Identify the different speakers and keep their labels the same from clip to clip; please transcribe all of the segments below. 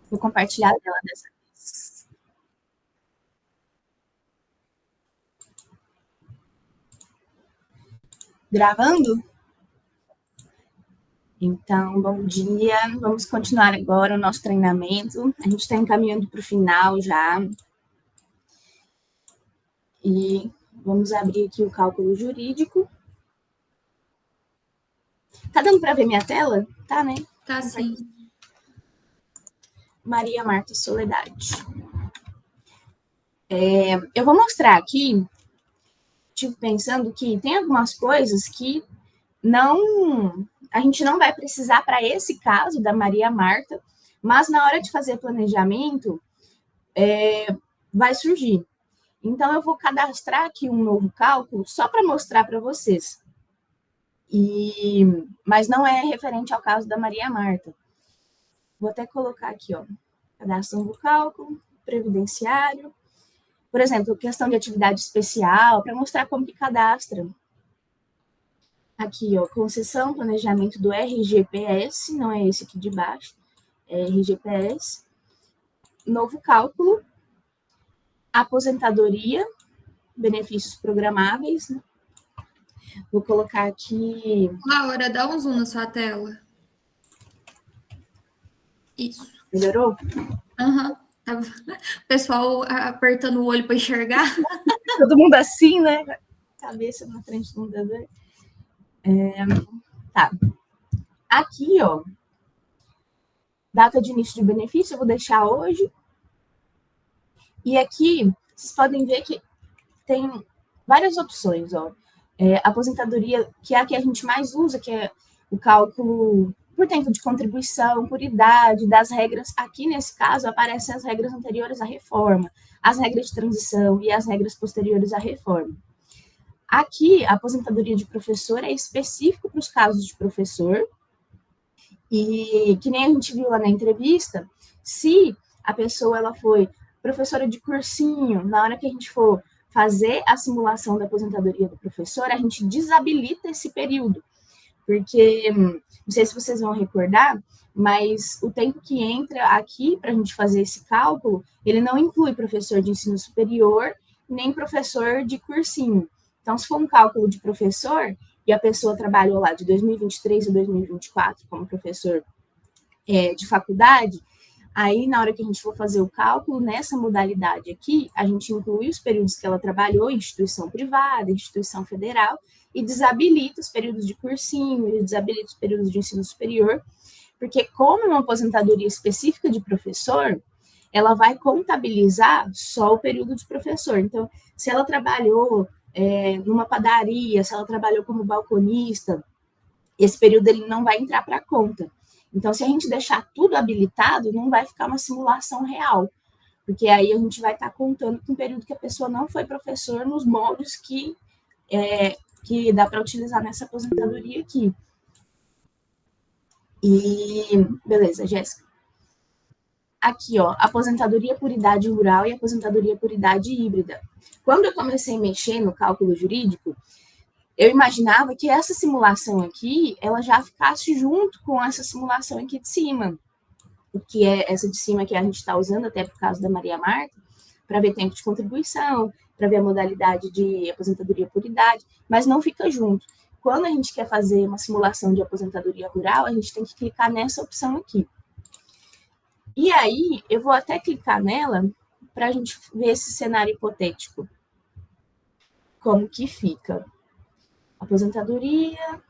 Speaker 1: Vou compartilhar a tela dessa vez. Gravando? Então, bom dia. Vamos continuar agora o nosso treinamento. A gente está encaminhando para o final já. E vamos abrir aqui o cálculo jurídico. Tá dando para ver minha tela? Tá, né?
Speaker 2: Tá sim.
Speaker 1: Maria Marta Soledade. Eu vou mostrar aqui, estive pensando que tem algumas coisas que a gente não vai precisar para esse caso da Maria Marta, mas na hora de fazer planejamento, vai surgir. Então, eu vou cadastrar aqui um novo cálculo só para mostrar para vocês. Mas não é referente ao caso da Maria Marta. Vou até colocar aqui, ó, cadastro novo cálculo, previdenciário. Por exemplo, questão de atividade especial, para mostrar como que cadastra. Aqui, ó, concessão, planejamento do RGPS, não é esse aqui de baixo, é RGPS. Novo cálculo, aposentadoria, benefícios programáveis, né? Vou colocar aqui.
Speaker 2: Laura, dá um zoom na sua tela. Isso.
Speaker 1: Melhorou?
Speaker 2: Aham. Tava o pessoal apertando o olho para enxergar.
Speaker 1: Todo mundo assim, né? Cabeça na frente do computador. Tá. Aqui, ó, data de início de benefício, eu vou deixar hoje. E aqui, vocês podem ver que tem várias opções, ó. Aposentadoria, que é a que a gente mais usa, que é o cálculo por tempo de contribuição, por idade, das regras. Aqui, nesse caso, aparecem as regras anteriores à reforma, as regras de transição e as regras posteriores à reforma. Aqui, a aposentadoria de professor é específico para os casos de professor, e que nem a gente viu lá na entrevista, se a pessoa ela foi professora de cursinho, na hora que a gente for fazer a simulação da aposentadoria do professor, a gente desabilita esse período, porque, não sei se vocês vão recordar, mas o tempo que entra aqui para a gente fazer esse cálculo, ele não inclui professor de ensino superior, nem professor de cursinho. Então, se for um cálculo de professor, e a pessoa trabalhou lá de 2023 a 2024 como professor de faculdade, aí na hora que a gente for fazer o cálculo, nessa modalidade aqui, a gente inclui os períodos que ela trabalhou em instituição privada, instituição federal, e desabilita os períodos de cursinho, e desabilita os períodos de ensino superior, porque como é uma aposentadoria específica de professor, ela vai contabilizar só o período de professor. Então, se ela trabalhou numa padaria, se ela trabalhou como balconista, esse período ele não vai entrar para a conta. Então, se a gente deixar tudo habilitado, não vai ficar uma simulação real, porque aí a gente vai estar contando com o período que a pessoa não foi professor nos moldes que dá para utilizar nessa aposentadoria aqui. E, beleza, Jéssica. Aqui, ó, aposentadoria por idade rural e aposentadoria por idade híbrida. Quando eu comecei a mexer no cálculo jurídico, eu imaginava que essa simulação aqui, ela já ficasse junto com essa simulação aqui de cima, que é essa de cima que a gente está usando até por causa da Maria Marta, para ver tempo de contribuição, para ver a modalidade de aposentadoria por idade, mas não fica junto. Quando a gente quer fazer uma simulação de aposentadoria rural, a gente tem que clicar nessa opção aqui. E aí, eu vou até clicar nela para a gente ver esse cenário hipotético. Como que fica? Aposentadoria,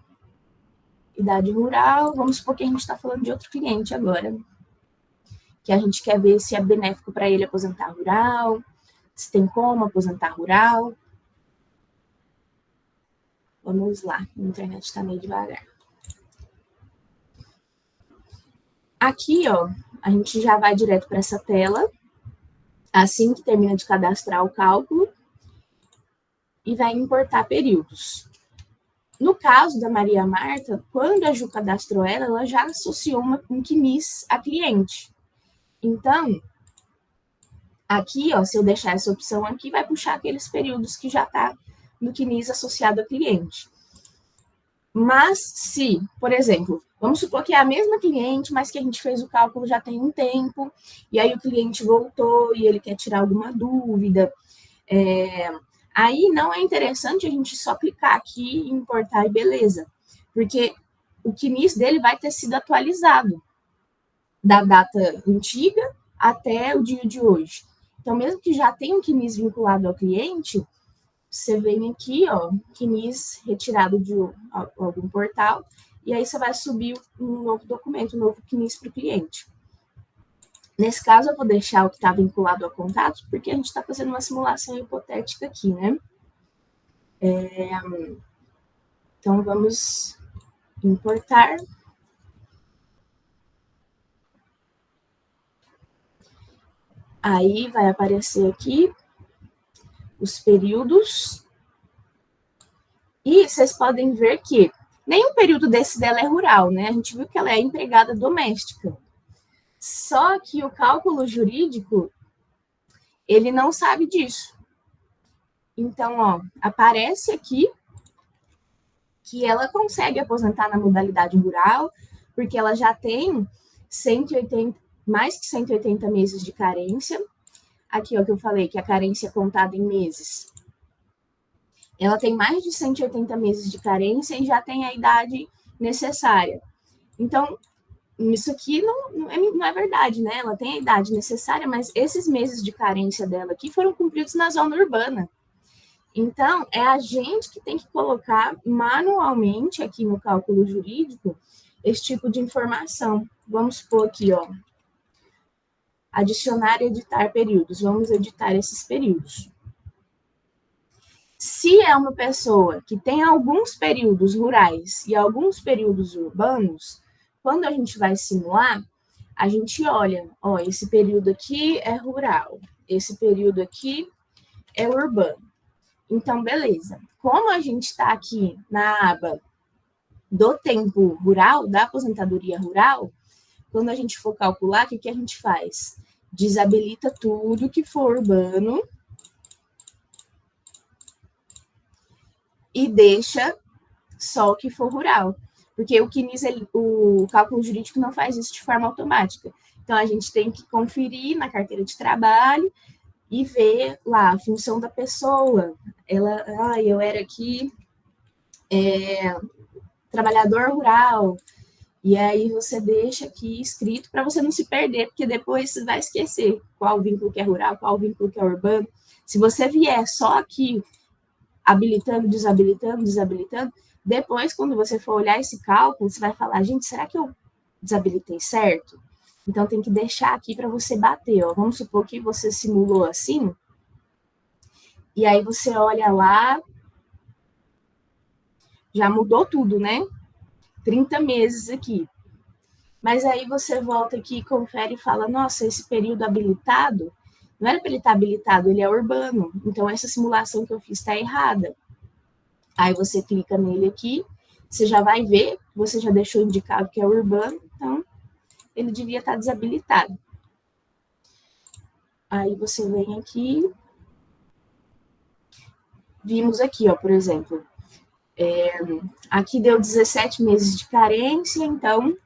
Speaker 1: idade rural. Vamos supor que a gente está falando de outro cliente agora, que a gente quer ver se é benéfico para ele aposentar rural, se tem como aposentar rural. Vamos lá, a internet está meio devagar. Aqui, ó, a gente já vai direto para essa tela, assim que termina de cadastrar o cálculo, e vai importar períodos. No caso da Maria Marta, quando a Ju cadastrou ela, ela já associou um CNIS a cliente. Então, aqui, ó, se eu deixar essa opção aqui, vai puxar aqueles períodos que já está no CNIS associado a cliente. Mas se, por exemplo, vamos supor que é a mesma cliente, mas que a gente fez o cálculo já tem um tempo, e aí o cliente voltou e ele quer tirar alguma dúvida, aí não é interessante a gente só clicar aqui e importar e beleza, porque o CNIS dele vai ter sido atualizado da data antiga até o dia de hoje. Então, mesmo que já tenha um CNIS vinculado ao cliente, você vem aqui, ó, CNIS retirado de algum portal, e aí você vai subir um novo documento, um novo CNIS para o cliente. Nesse caso, eu vou deixar o que está vinculado a contatos, porque a gente está fazendo uma simulação hipotética aqui, né? Então, vamos importar. Aí vai aparecer aqui os períodos. E vocês podem ver que nenhum período desse dela é rural, né? A gente viu que ela é empregada doméstica. Só que o cálculo jurídico, ele não sabe disso. Então, ó, aparece aqui que ela consegue aposentar na modalidade rural, porque ela já tem 180, mais que 180 meses de carência. Aqui, ó, que eu falei, que a carência é contada em meses. Ela tem mais de 180 meses de carência e já tem a idade necessária. Então, isso aqui não é verdade, né? Ela tem a idade necessária, mas esses meses de carência dela aqui foram cumpridos na zona urbana. Então, é a gente que tem que colocar manualmente aqui no cálculo jurídico esse tipo de informação. Vamos supor aqui, ó, adicionar e editar períodos. Vamos editar esses períodos. Se é uma pessoa que tem alguns períodos rurais e alguns períodos urbanos, quando a gente vai simular, a gente olha, ó, esse período aqui é rural, esse período aqui é urbano. Então, beleza. Como a gente está aqui na aba do tempo rural, da aposentadoria rural, quando a gente for calcular, o que a gente faz? Desabilita tudo que for urbano e deixa só o que for rural. Porque o CNIS, o cálculo jurídico não faz isso de forma automática. Então, a gente tem que conferir na carteira de trabalho e ver lá a função da pessoa. Eu era aqui trabalhador rural, e aí você deixa aqui escrito para você não se perder, porque depois você vai esquecer qual vínculo que é rural, qual vínculo que é urbano. Se você vier só aqui habilitando, desabilitando, depois, quando você for olhar esse cálculo, você vai falar, gente, será que eu desabilitei certo? Então, tem que deixar aqui para você bater. Ó. Vamos supor que você simulou assim, e aí você olha lá, já mudou tudo, né? 30 meses aqui. Mas aí você volta aqui, confere e fala, nossa, esse período habilitado, não era para ele estar habilitado, ele é urbano. Então, essa simulação que eu fiz está errada. Aí você clica nele aqui, você já vai ver, você já deixou indicado que é urbano, então ele devia estar desabilitado. Aí você vem aqui, vimos aqui, ó, por exemplo, aqui deu 17 meses de carência, então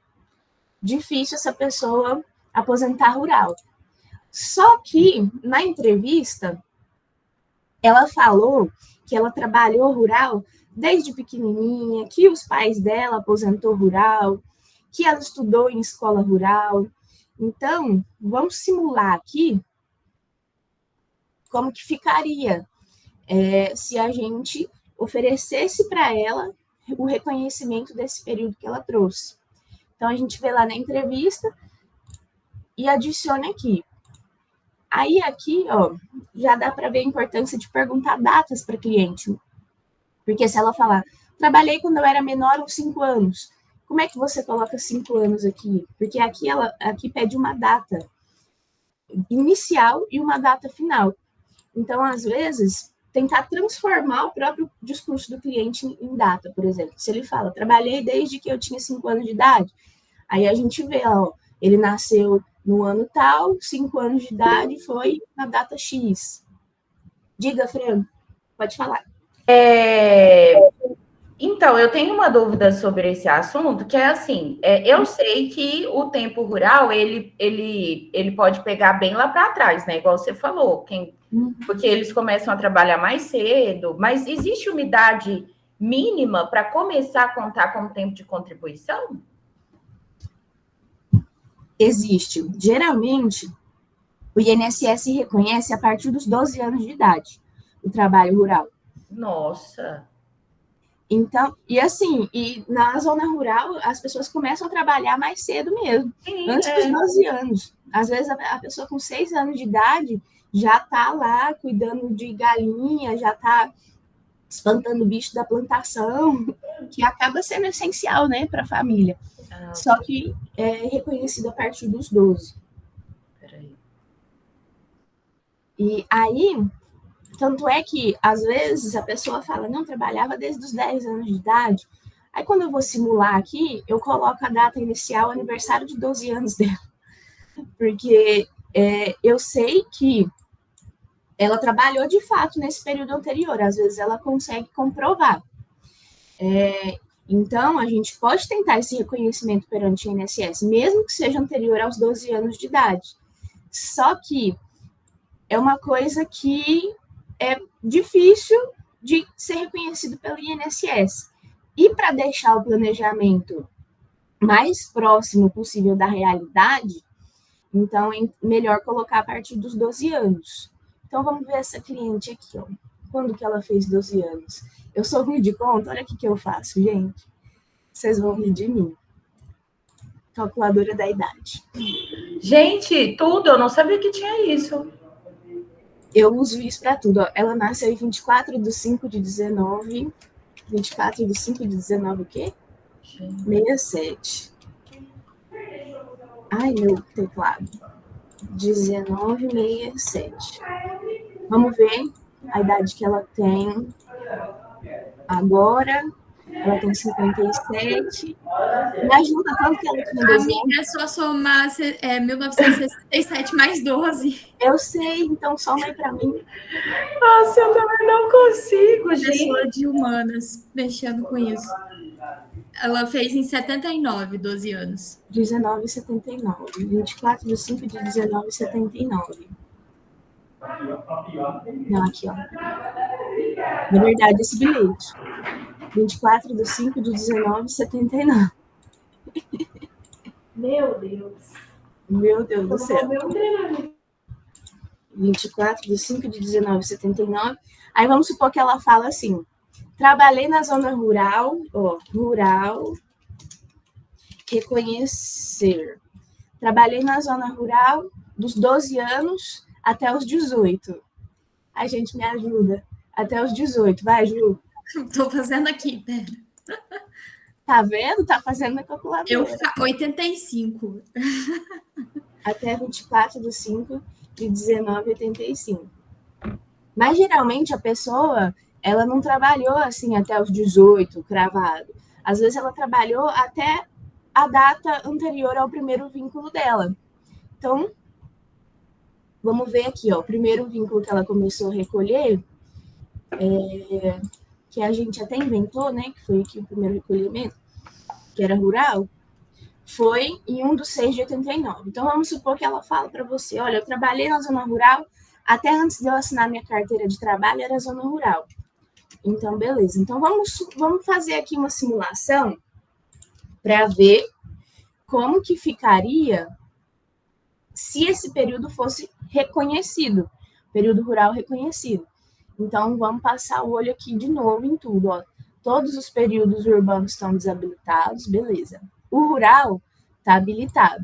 Speaker 1: difícil essa pessoa aposentar rural. Só que na entrevista ela falou que ela trabalhou rural desde pequenininha, que os pais dela aposentou rural, que ela estudou em escola rural. Então, vamos simular aqui como que ficaria se a gente oferecesse para ela o reconhecimento desse período que ela trouxe. Então, a gente vê lá na entrevista e adicione aqui. Aí, aqui, ó, já dá para ver a importância de perguntar datas para cliente. Porque se ela falar, trabalhei quando eu era menor uns 5 anos, como é que você coloca 5 anos aqui? Porque aqui pede uma data inicial e uma data final. Então, às vezes, tentar transformar o próprio discurso do cliente em data, por exemplo. Se ele fala, trabalhei desde que eu tinha 5 anos de idade, aí a gente vê, ó, ele nasceu no ano tal, 5 anos de idade foi na data X. Diga, Fran, pode falar.
Speaker 3: Então, eu tenho uma dúvida sobre esse assunto, que é assim, eu sei que o tempo rural, ele pode pegar bem lá para trás, né? Igual você falou, porque eles começam a trabalhar mais cedo, mas existe uma idade mínima para começar a contar como tempo de contribuição?
Speaker 1: Existe. Geralmente, o INSS reconhece a partir dos 12 anos de idade o trabalho rural.
Speaker 3: Nossa!
Speaker 1: Então, e na zona rural, as pessoas começam a trabalhar mais cedo mesmo, antes dos 12 anos. Às vezes, a pessoa com 6 anos de idade já está lá cuidando de galinha, já está espantando o bicho da plantação, que acaba sendo essencial, né, para a família. Só que é reconhecido a partir dos 12.
Speaker 3: Peraí.
Speaker 1: E aí, tanto é que, às vezes, a pessoa fala, não, trabalhava desde os 10 anos de idade. Aí, quando eu vou simular aqui, eu coloco a data inicial, aniversário de 12 anos dela. Porque eu sei que ela trabalhou, de fato, nesse período anterior. Às vezes, ela consegue comprovar. Então, a gente pode tentar esse reconhecimento perante o INSS, mesmo que seja anterior aos 12 anos de idade. Só que é uma coisa que é difícil de ser reconhecido pelo INSS. E para deixar o planejamento mais próximo possível da realidade, então é melhor colocar a partir dos 12 anos. Então vamos ver essa cliente aqui, ó. Quando que ela fez 12 anos? Eu sou ruim de conta, olha o que eu faço, gente. Vocês vão rir de mim. Calculadora da idade.
Speaker 3: Gente, tudo, eu não sabia que tinha isso.
Speaker 1: Eu uso isso para tudo. Ó. Ela nasceu em 24 de 5 de 19. 24 de 5 de 19 o quê? 67. Ai, meu teclado. 1967. Vamos ver a idade que ela tem agora. Ela tem 57. Me ajuda, quanto que ela tinha 12 anos?
Speaker 2: Amiga, é só somar 1967 mais 12.
Speaker 1: Eu sei, então soma aí para mim.
Speaker 3: Nossa, eu também não consigo, gente.
Speaker 2: Pessoa de humanas mexendo com isso. Ela fez em 79, 12 anos.
Speaker 1: 19,79. 24 de 5 de 19,79. Não, aqui, ó. Na verdade, esse bilhete. 24 de 5 de 19,79.
Speaker 3: Meu Deus.
Speaker 1: Meu Deus do céu. 24 de 5 de 19,79. Aí vamos supor que ela fala assim: trabalhei na zona rural, reconhecer. Trabalhei na zona rural dos 12 anos até os 18. A gente me ajuda. Até os 18. Vai, Ju.
Speaker 2: Tô fazendo aqui, pera.
Speaker 1: Tá vendo? Tá fazendo na calculadora.
Speaker 2: 85.
Speaker 1: Até 24 de 5 de 19,85. Mas, geralmente, a pessoa, ela não trabalhou, assim, até os 18, cravado. Às vezes, ela trabalhou até a data anterior ao primeiro vínculo dela. Então, vamos ver aqui, ó. O primeiro vínculo que ela começou a recolher, que a gente até inventou, né? Que foi aqui o primeiro recolhimento, que era rural, foi em 1 de 6 de 89. Então, vamos supor que ela fala para você, olha, eu trabalhei na zona rural, até antes de eu assinar minha carteira de trabalho, era zona rural. Então, beleza. Então, vamos fazer aqui uma simulação para ver como que ficaria se esse período fosse reconhecido, período rural reconhecido. Então, vamos passar o olho aqui de novo em tudo. Ó. Todos os períodos urbanos estão desabilitados, beleza. O rural está habilitado.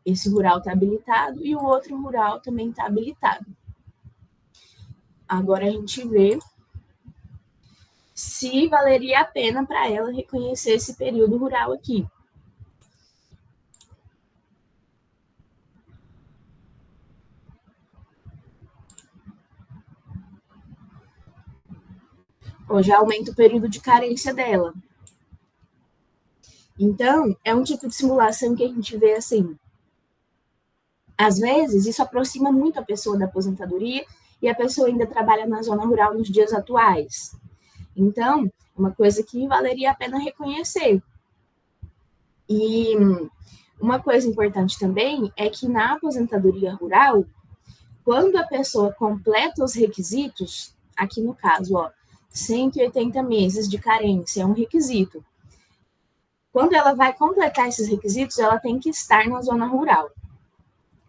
Speaker 1: Esse rural está habilitado e o outro rural também está habilitado. Agora a gente vê se valeria a pena para ela reconhecer esse período rural aqui. Ou já aumenta o período de carência dela. Então, é um tipo de simulação que a gente vê assim. Às vezes, isso aproxima muito a pessoa da aposentadoria e a pessoa ainda trabalha na zona rural nos dias atuais. Então, uma coisa que valeria a pena reconhecer. E uma coisa importante também é que na aposentadoria rural, quando a pessoa completa os requisitos, aqui no caso, 180 meses de carência é um requisito. Quando ela vai completar esses requisitos, ela tem que estar na zona rural.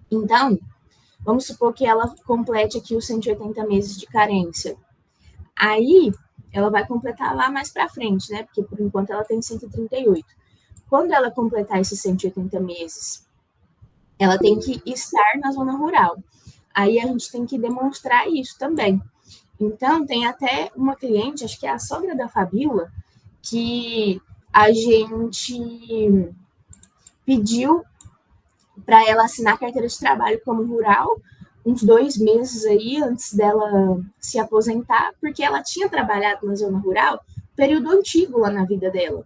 Speaker 1: Então, vamos supor que ela complete aqui os 180 meses de carência. Aí, ela vai completar lá mais para frente, né? Porque, por enquanto, ela tem 138. Quando ela completar esses 180 meses, ela tem que estar na zona rural. Aí, a gente tem que demonstrar isso também. Então, tem até uma cliente, acho que é a sogra da Fabíola, que a gente pediu para ela assinar a carteira de trabalho como rural uns 2 meses aí antes dela se aposentar, porque ela tinha trabalhado na zona rural, período antigo lá na vida dela.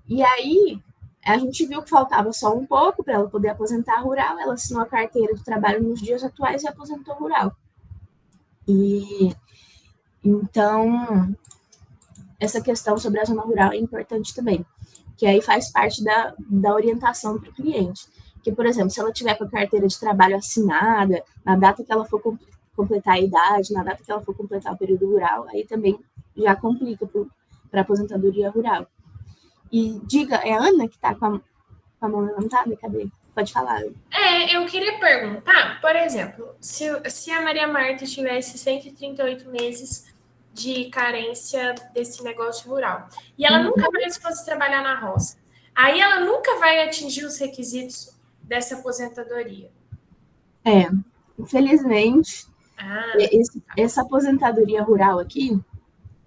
Speaker 1: E aí a gente viu que faltava só um pouco para ela poder aposentar rural, ela assinou a carteira de trabalho nos dias atuais e aposentou rural. E então essa questão sobre a zona rural é importante também, que aí faz parte da orientação para o cliente. Que, por exemplo, se ela tiver com a carteira de trabalho assinada, na data que ela for completar a idade, na data que ela for completar o período rural, aí também já complica para a aposentadoria rural. E diga, é a Ana que está com a mão levantada? Cadê? Pode falar.
Speaker 4: Eu queria perguntar, por exemplo, se a Maria Marta tivesse 138 meses de carência desse negócio rural, e ela nunca mais fosse trabalhar na roça, aí ela nunca vai atingir os requisitos dessa aposentadoria.
Speaker 1: Infelizmente, essa aposentadoria rural aqui,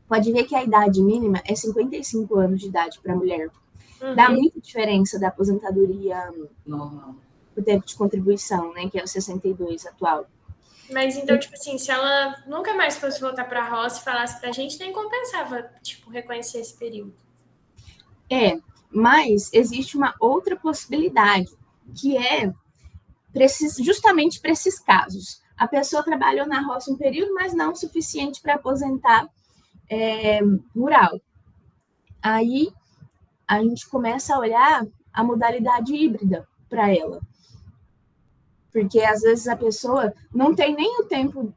Speaker 1: pode ver que a idade mínima é 55 anos de idade para a mulher. Dá muita diferença da aposentadoria normal, o tempo de contribuição, né, que é o 62 atual.
Speaker 4: Mas então, tipo assim, se ela nunca mais fosse voltar para a roça e falasse para a gente, nem compensava, tipo, reconhecer esse período.
Speaker 1: Mas existe uma outra possibilidade, que é justamente para esses casos. A pessoa trabalhou na roça um período, mas não o suficiente para aposentar rural. Aí a gente começa a olhar a modalidade híbrida para ela. Porque às vezes a pessoa não tem nem o tempo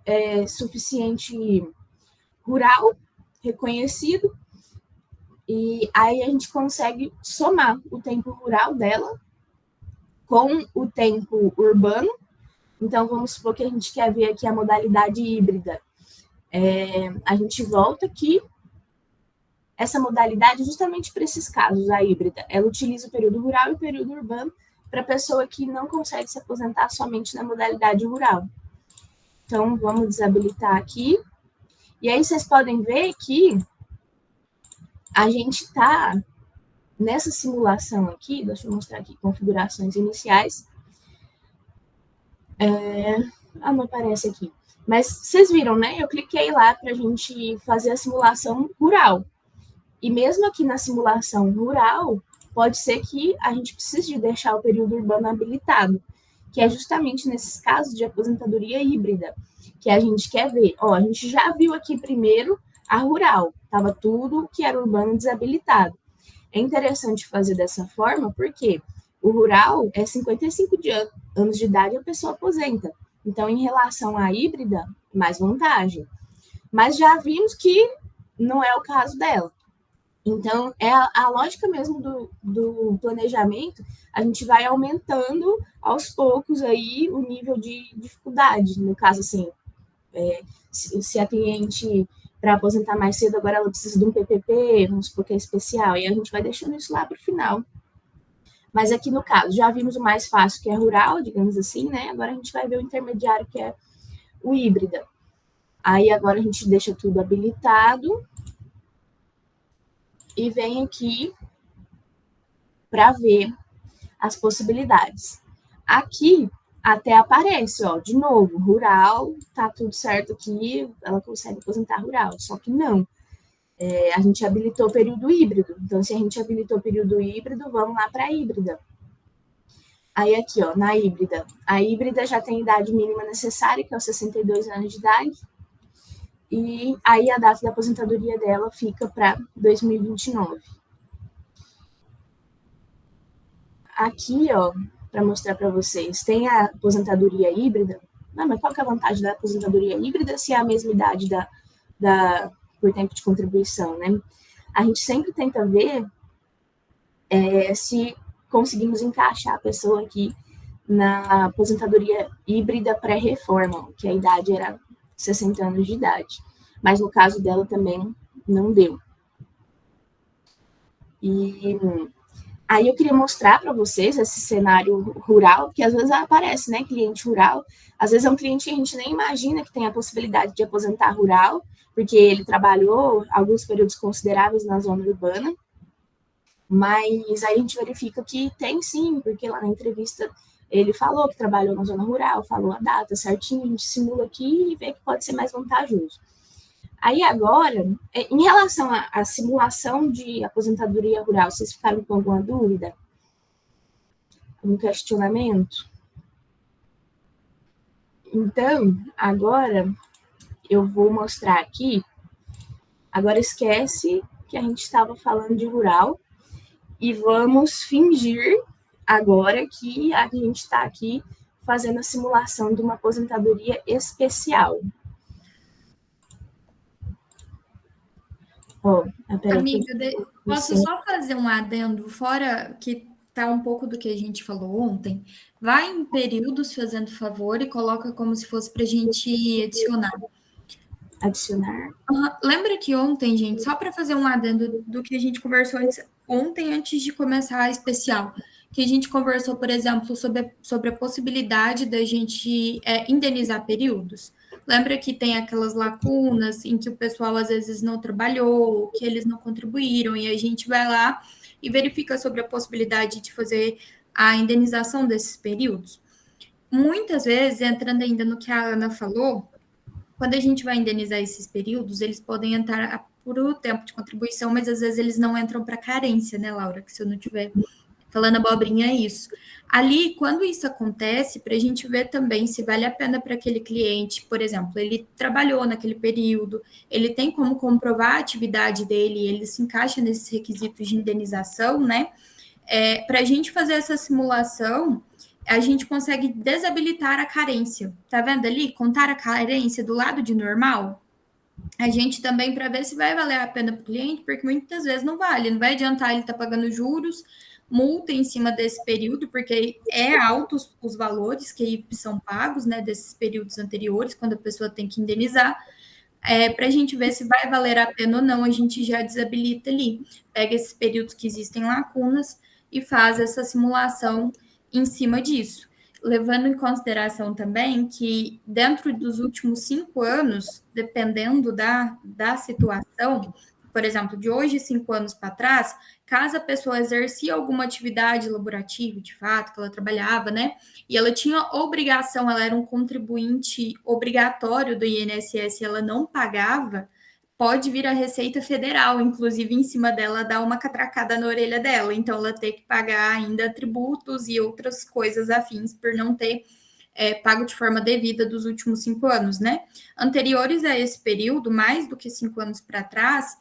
Speaker 1: suficiente rural reconhecido, e aí a gente consegue somar o tempo rural dela com o tempo urbano. Então, vamos supor que a gente quer ver aqui a modalidade híbrida. A gente volta aqui, essa modalidade, justamente para esses casos, a híbrida, ela utiliza o período rural e o período urbano para a pessoa que não consegue se aposentar somente na modalidade rural. Então, vamos desabilitar aqui. E aí, vocês podem ver que a gente está nessa simulação aqui, deixa eu mostrar aqui, configurações iniciais. Não aparece aqui. Mas vocês viram, né? Eu cliquei lá para a gente fazer a simulação rural. E mesmo aqui na simulação rural, pode ser que a gente precise de deixar o período urbano habilitado, que é justamente nesses casos de aposentadoria híbrida, que a gente quer ver. A gente já viu aqui primeiro a rural, estava tudo que era urbano desabilitado. É interessante fazer dessa forma, porque o rural é 55 anos de idade e a pessoa aposenta. Então, em relação à híbrida, mais vantagem. Mas já vimos que não é o caso dela. Então, é a lógica mesmo do planejamento, a gente vai aumentando aos poucos aí o nível de dificuldade. No caso, assim, se a cliente, para aposentar mais cedo, agora ela precisa de um PPP, vamos supor que é especial, e a gente vai deixando isso lá para o final. Mas aqui no caso, já vimos o mais fácil, que é rural, digamos assim, né? Agora a gente vai ver o intermediário, que é o híbrida. Aí agora a gente deixa tudo habilitado e vem aqui para ver as possibilidades. Aqui até aparece, de novo, rural, tá tudo certo aqui, ela consegue aposentar rural, só que não. A gente habilitou o período híbrido, então se a gente habilitou o período híbrido, vamos lá para a híbrida. Aí aqui, na híbrida, a híbrida já tem idade mínima necessária, que é os 62 anos de idade, e aí a data da aposentadoria dela fica para 2029. Aqui, ó, para mostrar para vocês, tem a aposentadoria híbrida. Não, mas qual que é a vantagem da aposentadoria híbrida se é a mesma idade por tempo de contribuição, né? A gente sempre tenta ver se conseguimos encaixar a pessoa aqui na aposentadoria híbrida pré-reforma, que a idade era 60 anos de idade. Mas no caso dela também não deu. E aí eu queria mostrar para vocês esse cenário rural, que às vezes aparece, né, cliente rural. Às vezes é um cliente que a gente nem imagina que tem a possibilidade de aposentar rural, porque ele trabalhou alguns períodos consideráveis na zona urbana, mas aí a gente verifica que tem sim, porque lá na entrevista ele falou que trabalhou na zona rural, falou a data certinho, a gente simula aqui e vê que pode ser mais vantajoso. Aí agora, em relação à simulação de aposentadoria rural, vocês ficaram com alguma dúvida? Algum questionamento? Então, agora eu vou mostrar aqui. Agora esquece que a gente estava falando de rural e vamos fingir agora que a gente está aqui fazendo a simulação de uma aposentadoria especial.
Speaker 2: Amiga, posso só fazer um adendo fora que tá um pouco do que a gente falou ontem? Vai em períodos fazendo favor e coloca como se fosse para a gente adicionar. Lembra que ontem, gente, só para fazer um adendo do que a gente conversou ontem, antes de começar a especial, que a gente conversou, por exemplo, sobre a possibilidade da gente indenizar períodos. Lembra que tem aquelas lacunas em que o pessoal às vezes não trabalhou, que eles não contribuíram, e a gente vai lá e verifica sobre a possibilidade de fazer a indenização desses períodos. Muitas vezes, entrando ainda no que a Ana falou, quando a gente vai indenizar esses períodos, eles podem entrar por o tempo de contribuição, mas às vezes eles não entram para carência, né, Laura? Que se eu não estiver falando abobrinha, é isso. Ali, quando isso acontece, para a gente ver também se vale a pena para aquele cliente, por exemplo, ele trabalhou naquele período, ele tem como comprovar a atividade dele, ele se encaixa nesses requisitos de indenização, né? Para a gente fazer essa simulação, a gente consegue desabilitar a carência. Tá vendo ali? Contar a carência do lado de normal. A gente também, para ver se vai valer a pena para o cliente, porque muitas vezes não vale. Não vai adiantar ele estar pagando juros, multa em cima desse período, porque altos os valores que são pagos, né, desses períodos anteriores, quando a pessoa tem que indenizar. Para a gente ver se vai valer a pena ou não, a gente já desabilita ali. Pega esses períodos que existem lacunas e faz essa simulação em cima disso. Levando em consideração também que dentro dos últimos 5 anos, dependendo da situação, por exemplo, de hoje 5 anos para trás, caso a pessoa exercia alguma atividade laborativa, de fato, que ela trabalhava, né? E ela tinha obrigação, ela era um contribuinte obrigatório do INSS, ela não pagava, pode vir a Receita Federal, inclusive em cima dela, dar uma catracada na orelha dela. Então, ela tem que pagar ainda tributos e outras coisas afins por não ter pago de forma devida dos últimos 5 anos, né? Anteriores a esse período, mais do que 5 anos para trás,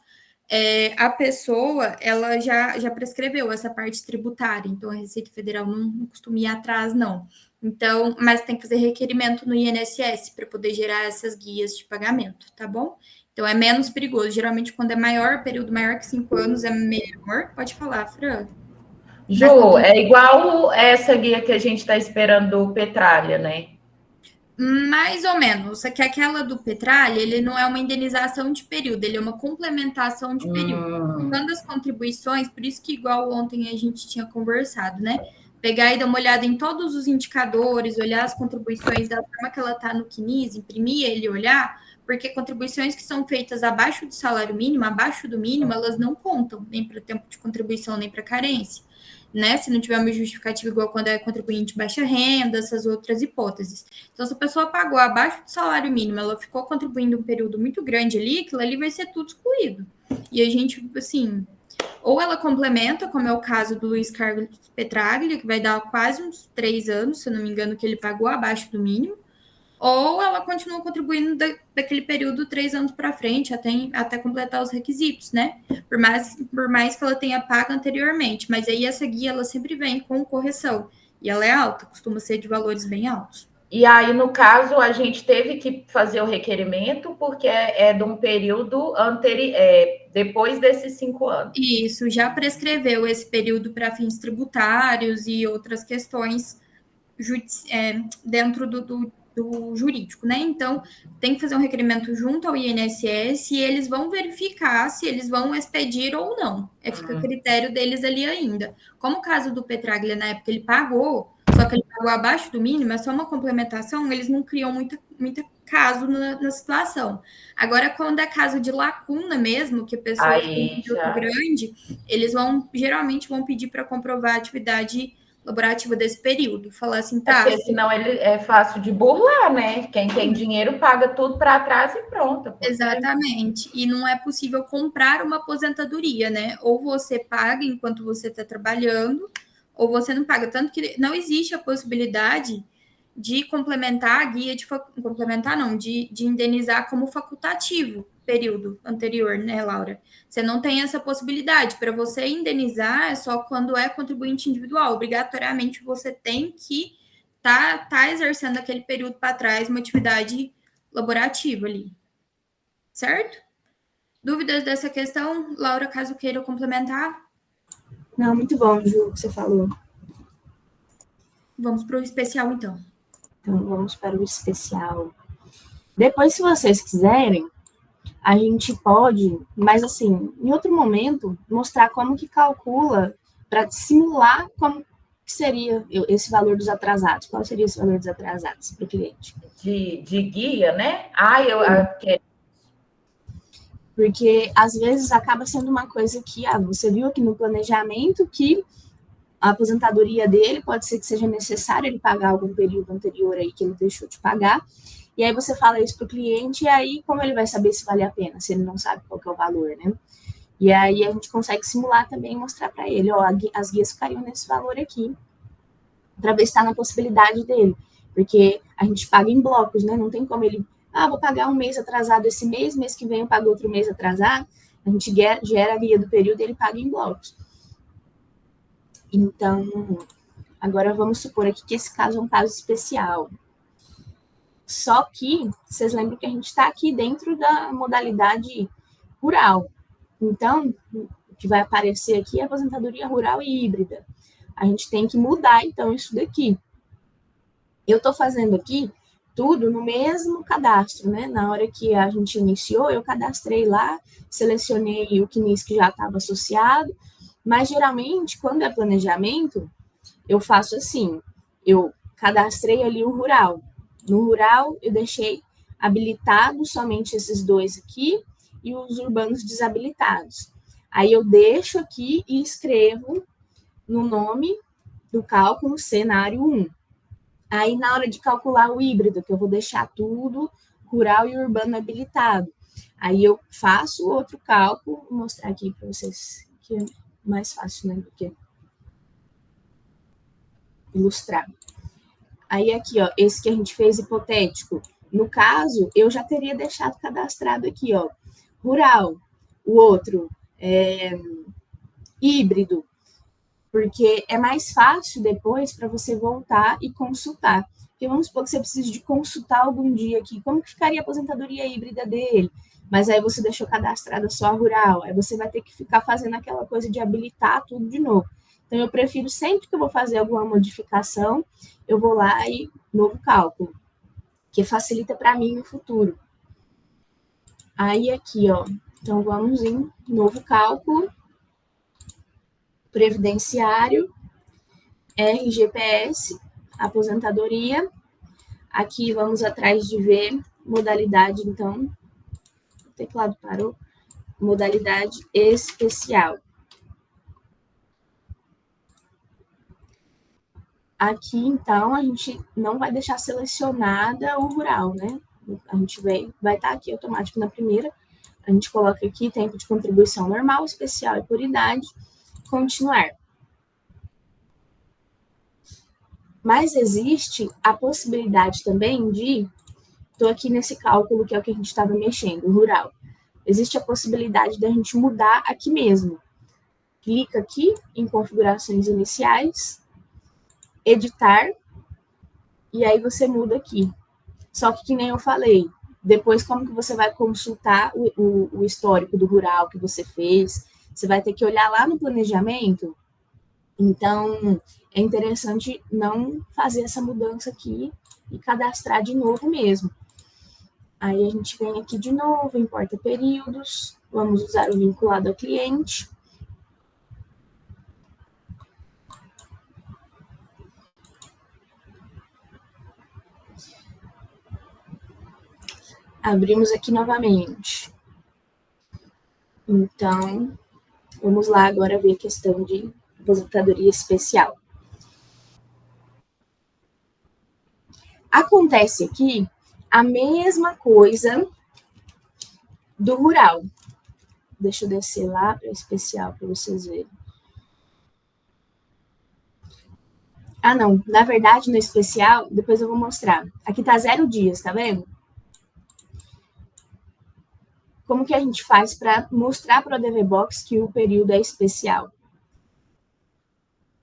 Speaker 2: a pessoa, ela já prescreveu essa parte tributária, então a Receita Federal não costuma ir atrás, não. Então, mas tem que fazer requerimento no INSS para poder gerar essas guias de pagamento, tá bom? Então, é menos perigoso. Geralmente, quando é maior, período maior que 5 anos, é melhor. Pode falar, Fran.
Speaker 3: Ju, é igual essa guia que a gente está esperando do Petralha, né?
Speaker 2: Mais ou menos. Só que aquela do Petralha, ele não é uma indenização de período, ele é uma complementação de período. Quando as contribuições, por isso que igual ontem a gente tinha conversado, né? Pegar e dar uma olhada em todos os indicadores, olhar as contribuições da forma que ela está no CNIS, imprimir ele, olhar, porque contribuições que são feitas abaixo do salário mínimo, abaixo do mínimo, elas não contam nem para o tempo de contribuição, nem para carência, né? Se não tiver uma justificativa igual quando é contribuinte de baixa renda, essas outras hipóteses. Então, se a pessoa pagou abaixo do salário mínimo, ela ficou contribuindo um período muito grande ali, aquilo ali vai ser tudo excluído. E a gente, assim, ou ela complementa, como é o caso do Luiz Carlos Petraglia, que vai dar quase uns 3 anos, se eu não me engano, que ele pagou abaixo do mínimo, ou ela continua contribuindo daquele período 3 anos para frente, até completar os requisitos, né? Por mais que ela tenha pago anteriormente, mas aí essa guia ela sempre vem com correção, e ela é alta, costuma ser de valores bem altos.
Speaker 3: E aí, no caso, a gente teve que fazer o requerimento porque é de um período depois desses 5 anos.
Speaker 2: Isso, já prescreveu esse período para fins tributários e outras questões dentro do jurídico, né? Então, tem que fazer um requerimento junto ao INSS e eles vão verificar se eles vão expedir ou não. Fica a critério deles ali ainda. Como o caso do Petraglia, na época, ele pagou, só que ele pagou abaixo do mínimo, é só uma complementação, eles não criam muita caso na situação. Agora, quando é caso de lacuna mesmo, que a pessoa tem um grande, eles geralmente vão pedir para comprovar a atividade laborativa desse período. Falar assim, tá.
Speaker 3: Porque senão ele é fácil de burlar, né? Quem tem dinheiro paga tudo para trás e pronto.
Speaker 2: Exatamente. E não é possível comprar uma aposentadoria, né? Ou você paga enquanto você está trabalhando, ou você não paga. Tanto que não existe a possibilidade de complementar a guia de indenizar como facultativo período anterior, né, Laura? Você não tem essa possibilidade. Para você indenizar é só quando é contribuinte individual. Obrigatoriamente você tem que tá exercendo aquele período para trás uma atividade laborativa ali. Certo? Dúvidas dessa questão? Laura, caso queira complementar?
Speaker 1: Não, muito bom, Ju, o que você falou.
Speaker 2: Vamos para o especial, então.
Speaker 1: Então, vamos para o especial. Depois, se vocês quiserem, a gente pode, mas assim, em outro momento, mostrar como que calcula para simular como que seria esse valor dos atrasados. Qual seria esse valor dos atrasados para o cliente?
Speaker 3: De guia, né?
Speaker 1: Porque, às vezes, acaba sendo uma coisa que você viu aqui no planejamento que a aposentadoria dele pode ser que seja necessário ele pagar algum período anterior aí que ele deixou de pagar, e aí você fala isso para o cliente, e aí como ele vai saber se vale a pena, se ele não sabe qual que é o valor, né? E aí a gente consegue simular também e mostrar para ele, as guias ficariam nesse valor aqui, para ver se está na possibilidade dele, porque a gente paga em blocos, né? Não tem como ele, vou pagar um mês atrasado esse mês que vem eu pago outro mês atrasado, a gente gera a guia do período e ele paga em blocos. Então, agora vamos supor aqui que esse caso é um caso especial. Só que, vocês lembram que a gente está aqui dentro da modalidade rural. Então, o que vai aparecer aqui é a aposentadoria rural e híbrida. A gente tem que mudar, então, isso daqui. Eu estou fazendo aqui tudo no mesmo cadastro, né? Na hora que a gente iniciou, eu cadastrei lá, selecionei o CNIS que já estava associado, mas, geralmente, quando é planejamento, eu faço assim, eu cadastrei ali o rural. No rural, eu deixei habilitado somente esses dois aqui e os urbanos desabilitados. Aí, eu deixo aqui e escrevo no nome do cálculo cenário 1. Aí, na hora de calcular o híbrido, que eu vou deixar tudo rural e urbano habilitado. Aí, eu faço outro cálculo, vou mostrar aqui para vocês que é mais fácil, né, do que ilustrar. Aí aqui, esse que a gente fez hipotético, no caso, eu já teria deixado cadastrado aqui, rural, o outro híbrido, porque é mais fácil depois para você voltar e consultar. Porque vamos supor que você precise de consultar algum dia aqui, como que ficaria a aposentadoria híbrida dele? Mas aí você deixou cadastrada só a rural, aí você vai ter que ficar fazendo aquela coisa de habilitar tudo de novo. Então, eu prefiro sempre que eu vou fazer alguma modificação, eu vou lá e novo cálculo, que facilita para mim no futuro. Aí, aqui, então vamos em novo cálculo, previdenciário, RGPS, aposentadoria. Aqui, vamos atrás de ver modalidade, então, o teclado parou, modalidade especial. Aqui, então, a gente não vai deixar selecionada o rural, né? A gente vai estar aqui automático na primeira. A gente coloca aqui tempo de contribuição normal, especial e por idade. Continuar. Mas existe a possibilidade também de estou aqui nesse cálculo que é o que a gente estava mexendo, rural. Existe a possibilidade da gente mudar aqui mesmo. Clica aqui em configurações iniciais, editar, e aí você muda aqui. Só que nem eu falei, depois como que você vai consultar o histórico do rural que você fez? Você vai ter que olhar lá no planejamento. Então, é interessante não fazer essa mudança aqui e cadastrar de novo mesmo. Aí a gente vem aqui de novo, importa períodos, vamos usar o vinculado ao cliente. Abrimos aqui novamente. Então, vamos lá agora ver a questão de aposentadoria especial. Acontece aqui a mesma coisa do rural. Deixa eu descer lá para especial para vocês verem. Ah, não. Na verdade, no especial, depois eu vou mostrar. Aqui tá 0 dias, tá vendo? Como que a gente faz para mostrar para o ADVBox que o período é especial?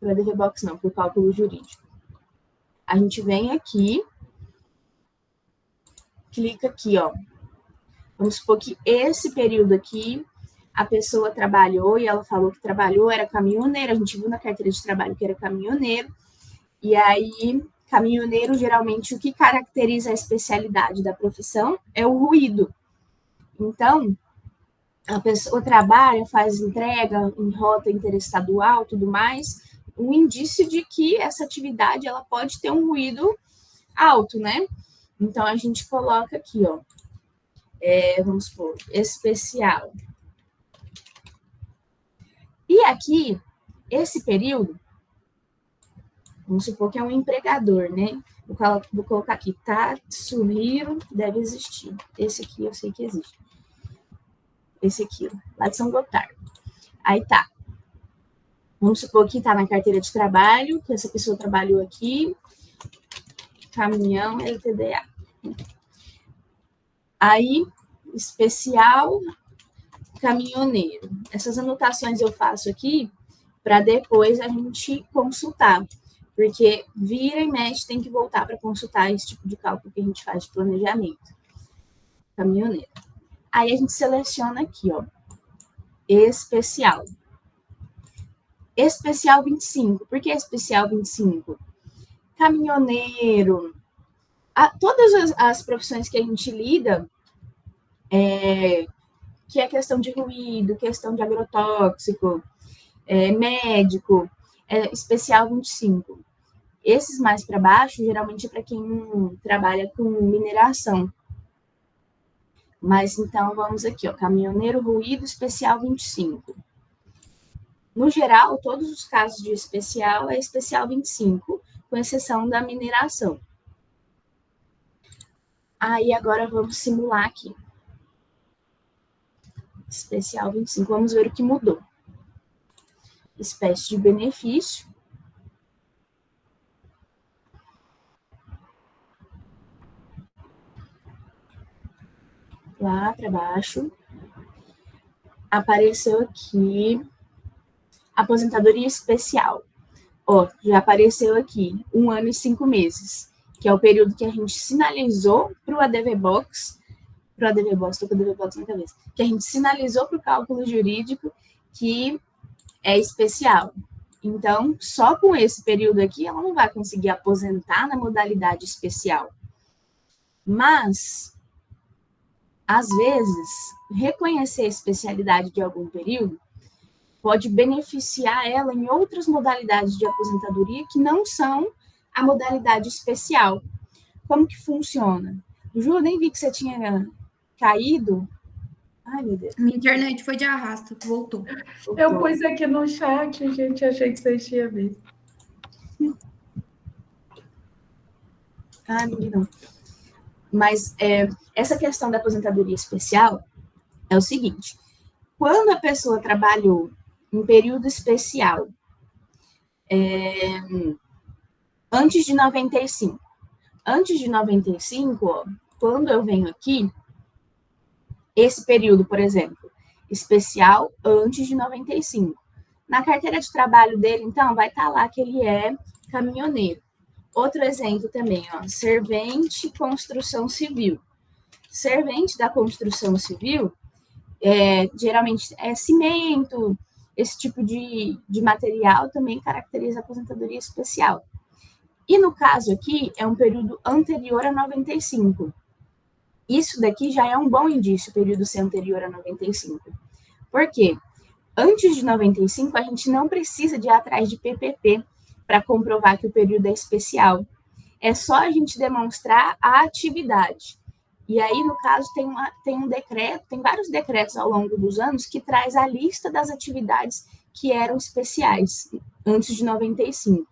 Speaker 1: Para o ADVBox não, para o cálculo jurídico. A gente vem aqui, clica aqui, ó. Vamos supor que esse período aqui, a pessoa trabalhou e ela falou que trabalhou, era caminhoneiro, a gente viu na carteira de trabalho que era caminhoneiro, e aí, caminhoneiro, geralmente, o que caracteriza a especialidade da profissão é o ruído. Então, a pessoa trabalha, faz entrega em rota interestadual, tudo mais, um indício de que essa atividade ela pode ter um ruído alto, né? Então, a gente coloca aqui, ó, vamos supor, especial. E aqui, esse período, vamos supor que é um empregador, né? Vou colocar aqui, Tatsuhiro, deve existir. Esse aqui eu sei que existe. Esse aqui, lá de São Gotardo. Aí tá. Vamos supor que tá na carteira de trabalho, que essa pessoa trabalhou aqui. Caminhão LTDA. Aí, especial, caminhoneiro. Essas anotações eu faço aqui para depois a gente consultar. Porque vira e mexe tem que voltar para consultar esse tipo de cálculo que a gente faz de planejamento. Caminhoneiro. Aí a gente seleciona aqui, ó, especial. Especial 25. Por que especial 25? Caminhoneiro. Todas as profissões que a gente lida, que é questão de ruído, questão de agrotóxico, médico, especial 25. Esses mais para baixo, geralmente é para quem trabalha com mineração. Mas então, vamos aqui, ó, caminhoneiro, ruído, especial 25. No geral, todos os casos de especial é especial 25, com exceção da mineração. Aí, agora vamos simular aqui. Especial 25, vamos ver o que mudou. Espécie de benefício. Lá para baixo. Apareceu aqui aposentadoria especial. Ó, já apareceu aqui 1 ano e 5 meses, que é o período que a gente sinalizou para o ADVBox, estou com o ADVBox na cabeça, que a gente sinalizou para o cálculo jurídico que é especial. Então, só com esse período aqui, ela não vai conseguir aposentar na modalidade especial. Mas, às vezes, reconhecer a especialidade de algum período pode beneficiar ela em outras modalidades de aposentadoria que não são a modalidade especial. Como que funciona? Ju, nem vi que você tinha caído. Ai, meu Deus.
Speaker 2: Minha internet foi de arrasto, voltou.
Speaker 3: Eu pus aqui no chat, gente, achei que vocês tinham visto.
Speaker 1: Ah, não. Mas essa questão da aposentadoria especial é o seguinte: quando a pessoa trabalhou em período especial antes de 95, ó, quando eu venho aqui, esse período, por exemplo, especial antes de 95. Na carteira de trabalho dele, então, vai estar lá que ele é caminhoneiro. Outro exemplo também, ó, servente construção civil. Servente da construção civil, geralmente é cimento, esse tipo de material também caracteriza a aposentadoria especial. E no caso aqui, é um período anterior a 95. Isso daqui já é um bom indício, o período ser anterior a 95. Por quê? Antes de 95, a gente não precisa de ir atrás de PPP para comprovar que o período é especial. É só a gente demonstrar a atividade. E aí, no caso, tem um decreto, tem vários decretos ao longo dos anos que traz a lista das atividades que eram especiais antes de 95.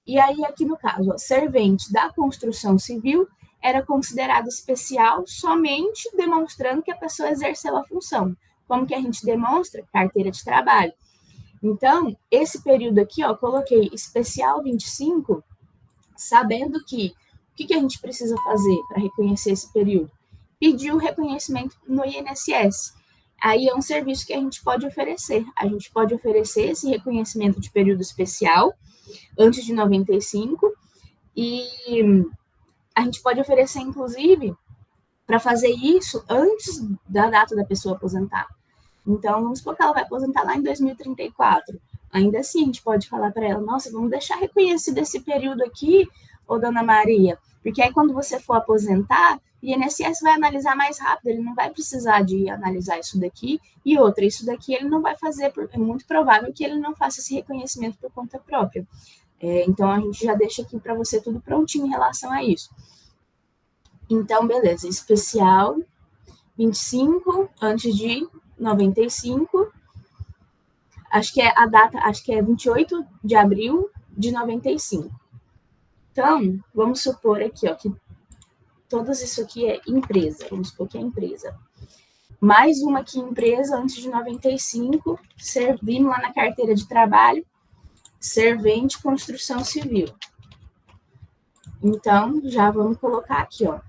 Speaker 1: E aí, aqui no caso, ó, servente da construção civil era considerado especial somente demonstrando que a pessoa exerceu a função. Como que a gente demonstra? Carteira de trabalho. Então, esse período aqui, ó, coloquei especial 25, sabendo que o que a gente precisa fazer para reconhecer esse período? Pedir o reconhecimento no INSS. Aí é um serviço que a gente pode oferecer. A gente pode oferecer esse reconhecimento de período especial antes de 95 e a gente pode oferecer, inclusive, para fazer isso antes da data da pessoa aposentar. Então, vamos supor que ela vai aposentar lá em 2034. Ainda assim, a gente pode falar para ela, nossa, vamos deixar reconhecido esse período aqui, ô dona Maria, porque aí quando você for aposentar, o INSS vai analisar mais rápido, ele não vai precisar de analisar isso daqui, e outra, isso daqui ele não vai fazer, porque é muito provável que ele não faça esse reconhecimento por conta própria. Então, a gente já deixa aqui para você tudo prontinho em relação a isso. Então, beleza, especial 25, antes de 95, acho que é a data, acho que é 28 de abril de 95. Então, vamos supor aqui, ó, que todos isso aqui é empresa, vamos supor que é empresa. Mais uma aqui, empresa, antes de 95, servindo lá na carteira de trabalho, servente construção civil. Então, já vamos colocar aqui, ó,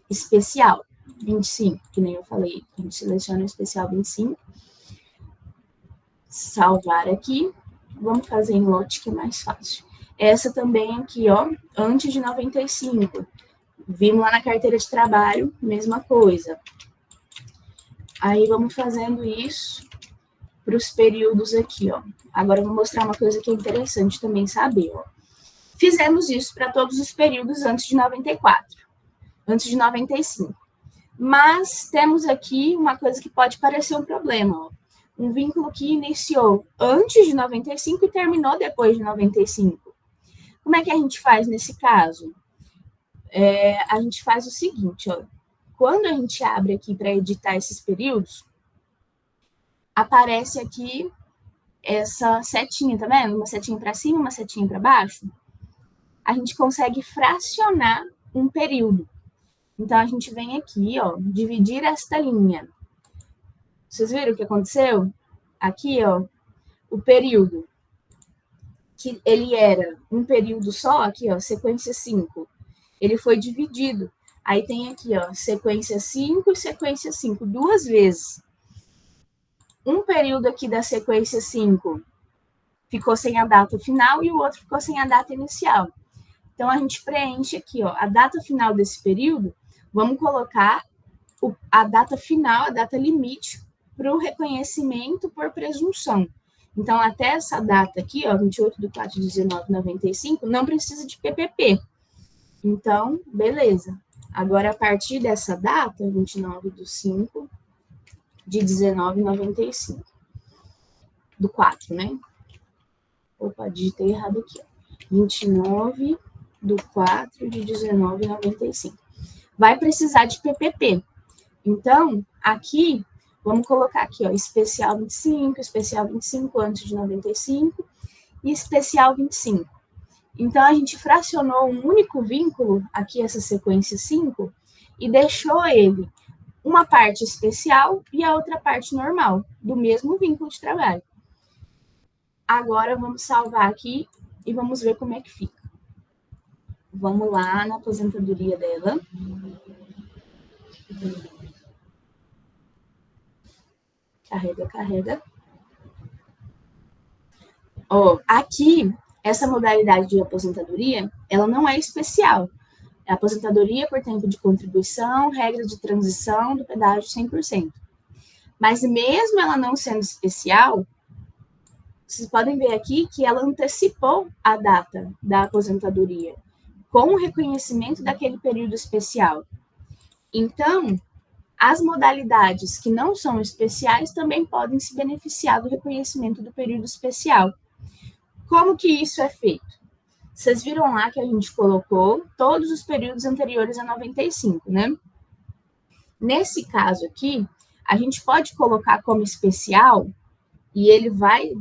Speaker 1: especial 25, que nem eu falei, a gente seleciona o especial 25, salvar aqui, vamos fazer em lote que é mais fácil. Essa também aqui, ó, antes de 95, vimos lá na carteira de trabalho, mesma coisa. Aí vamos fazendo isso para os períodos aqui, ó. Agora eu vou mostrar uma coisa que é interessante também saber, ó. Fizemos isso para todos os períodos antes de 94, antes de 95. Mas temos aqui uma coisa que pode parecer um problema, ó. Um vínculo que iniciou antes de 95 e terminou depois de 95. Como é que a gente faz nesse caso? A gente faz o seguinte, ó. Quando a gente abre aqui para editar esses períodos, aparece aqui essa setinha, tá vendo? Uma setinha para cima, uma setinha para baixo. A gente consegue fracionar um período. Então, a gente vem aqui, ó, dividir esta linha. Vocês viram o que aconteceu? Aqui, ó, o período, que ele era um período só, aqui, ó, sequência 5, ele foi dividido. Aí tem aqui, ó, sequência 5 e sequência 5, duas vezes. Um período aqui da sequência 5 ficou sem a data final e o outro ficou sem a data inicial. Então, a gente preenche aqui, ó, a data final desse período, vamos colocar a data final, a data limite, para o reconhecimento por presunção. Então, até essa data aqui, ó, 28/4/1995, não precisa de PPP. Então, beleza. Agora, a partir dessa data, 29/5/1995, do 4, né? Opa, digitei errado aqui, ó. 29/4/1995. Vai precisar de PPP. Então, aqui, vamos colocar aqui, ó, especial 25 antes de 95 e especial 25. Então, a gente fracionou um único vínculo, aqui essa sequência 5, e deixou ele uma parte especial e a outra parte normal, do mesmo vínculo de trabalho. Agora, vamos salvar aqui e vamos ver como é que fica. Vamos lá na aposentadoria dela. Carrega. Aqui, essa modalidade de aposentadoria, ela não é especial. É aposentadoria por tempo de contribuição, regra de transição do pedágio 100%. Mas mesmo ela não sendo especial, vocês podem ver aqui que ela antecipou a data da aposentadoria, com o reconhecimento daquele período especial. Então, as modalidades que não são especiais também podem se beneficiar do reconhecimento do período especial. Como que isso é feito? Vocês viram lá que a gente colocou todos os períodos anteriores a 95, né? Nesse caso aqui, a gente pode colocar como especial, e ele vai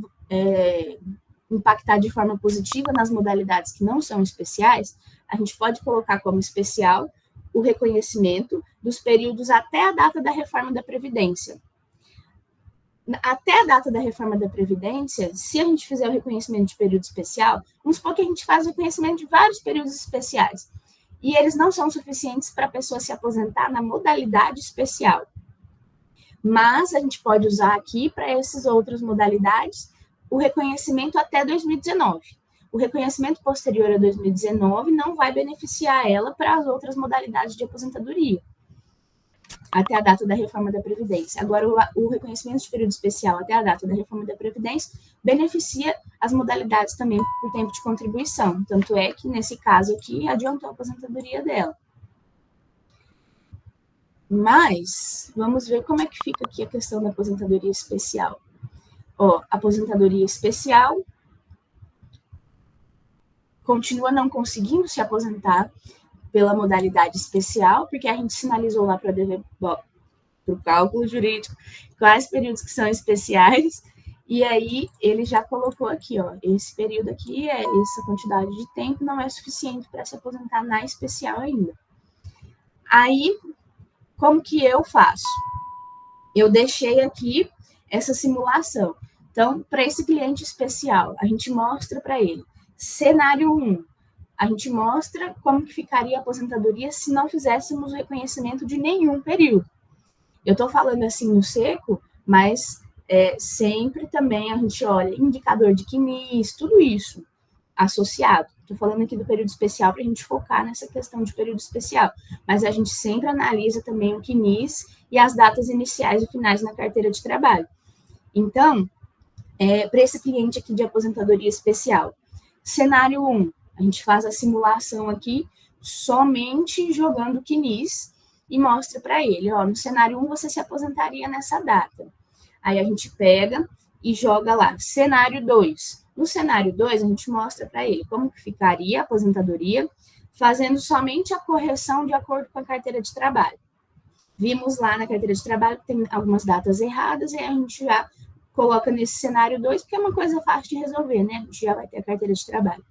Speaker 1: impactar de forma positiva nas modalidades que não são especiais. A gente pode colocar como especial o reconhecimento dos períodos até a data da reforma da Previdência. Até a data da reforma da Previdência, se a gente fizer o reconhecimento de período especial, vamos supor que a gente faz o reconhecimento de vários períodos especiais, e eles não são suficientes para a pessoa se aposentar na modalidade especial. Mas a gente pode usar aqui, para essas outras modalidades, o reconhecimento até 2019. O reconhecimento posterior a 2019 não vai beneficiar ela para as outras modalidades de aposentadoria, até a data da reforma da Previdência. Agora, o reconhecimento de período especial até a data da reforma da Previdência beneficia as modalidades também por tempo de contribuição. Tanto é que, nesse caso aqui, adiantou a aposentadoria dela. Mas, vamos ver como é que fica aqui a questão da aposentadoria especial. Aposentadoria especial continua não conseguindo se aposentar pela modalidade especial, porque a gente sinalizou lá para o cálculo jurídico quais períodos que são especiais, e aí ele já colocou aqui, esse período aqui, essa quantidade de tempo não é suficiente para se aposentar na especial ainda. Aí, como que eu faço? Eu deixei aqui essa simulação. Então, para esse cliente especial, a gente mostra para ele cenário 1. A gente mostra como que ficaria a aposentadoria se não fizéssemos o reconhecimento de nenhum período. Eu estou falando assim no seco, mas sempre também a gente olha indicador de CNIS, tudo isso associado. Estou falando aqui do período especial para a gente focar nessa questão de período especial, mas a gente sempre analisa também o CNIS e as datas iniciais e finais na carteira de trabalho. Então, para esse cliente aqui de aposentadoria especial, cenário 1, a gente faz a simulação aqui somente jogando o CNIS e mostra para ele, no cenário 1 você se aposentaria nessa data. Aí a gente pega e joga lá, cenário 2. No cenário 2, a gente mostra para ele como que ficaria a aposentadoria, fazendo somente a correção de acordo com a carteira de trabalho. Vimos lá na carteira de trabalho que tem algumas datas erradas, e a gente já coloca nesse cenário 2, porque é uma coisa fácil de resolver, né? A gente já vai ter a carteira de trabalho.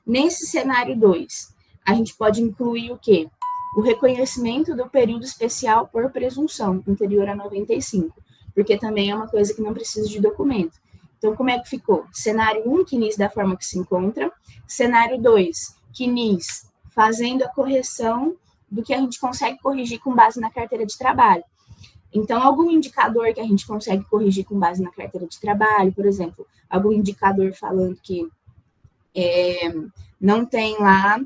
Speaker 1: Nesse cenário 2, a gente pode incluir o quê? O reconhecimento do período especial por presunção, anterior a 95, porque também é uma coisa que não precisa de documento. Então, como é que ficou? Cenário 1, CNIS da forma que se encontra. Cenário 2, CNIS fazendo a correção do que a gente consegue corrigir com base na carteira de trabalho. Então, algum indicador que a gente consegue corrigir com base na carteira de trabalho, por exemplo, algum indicador falando que não tem lá,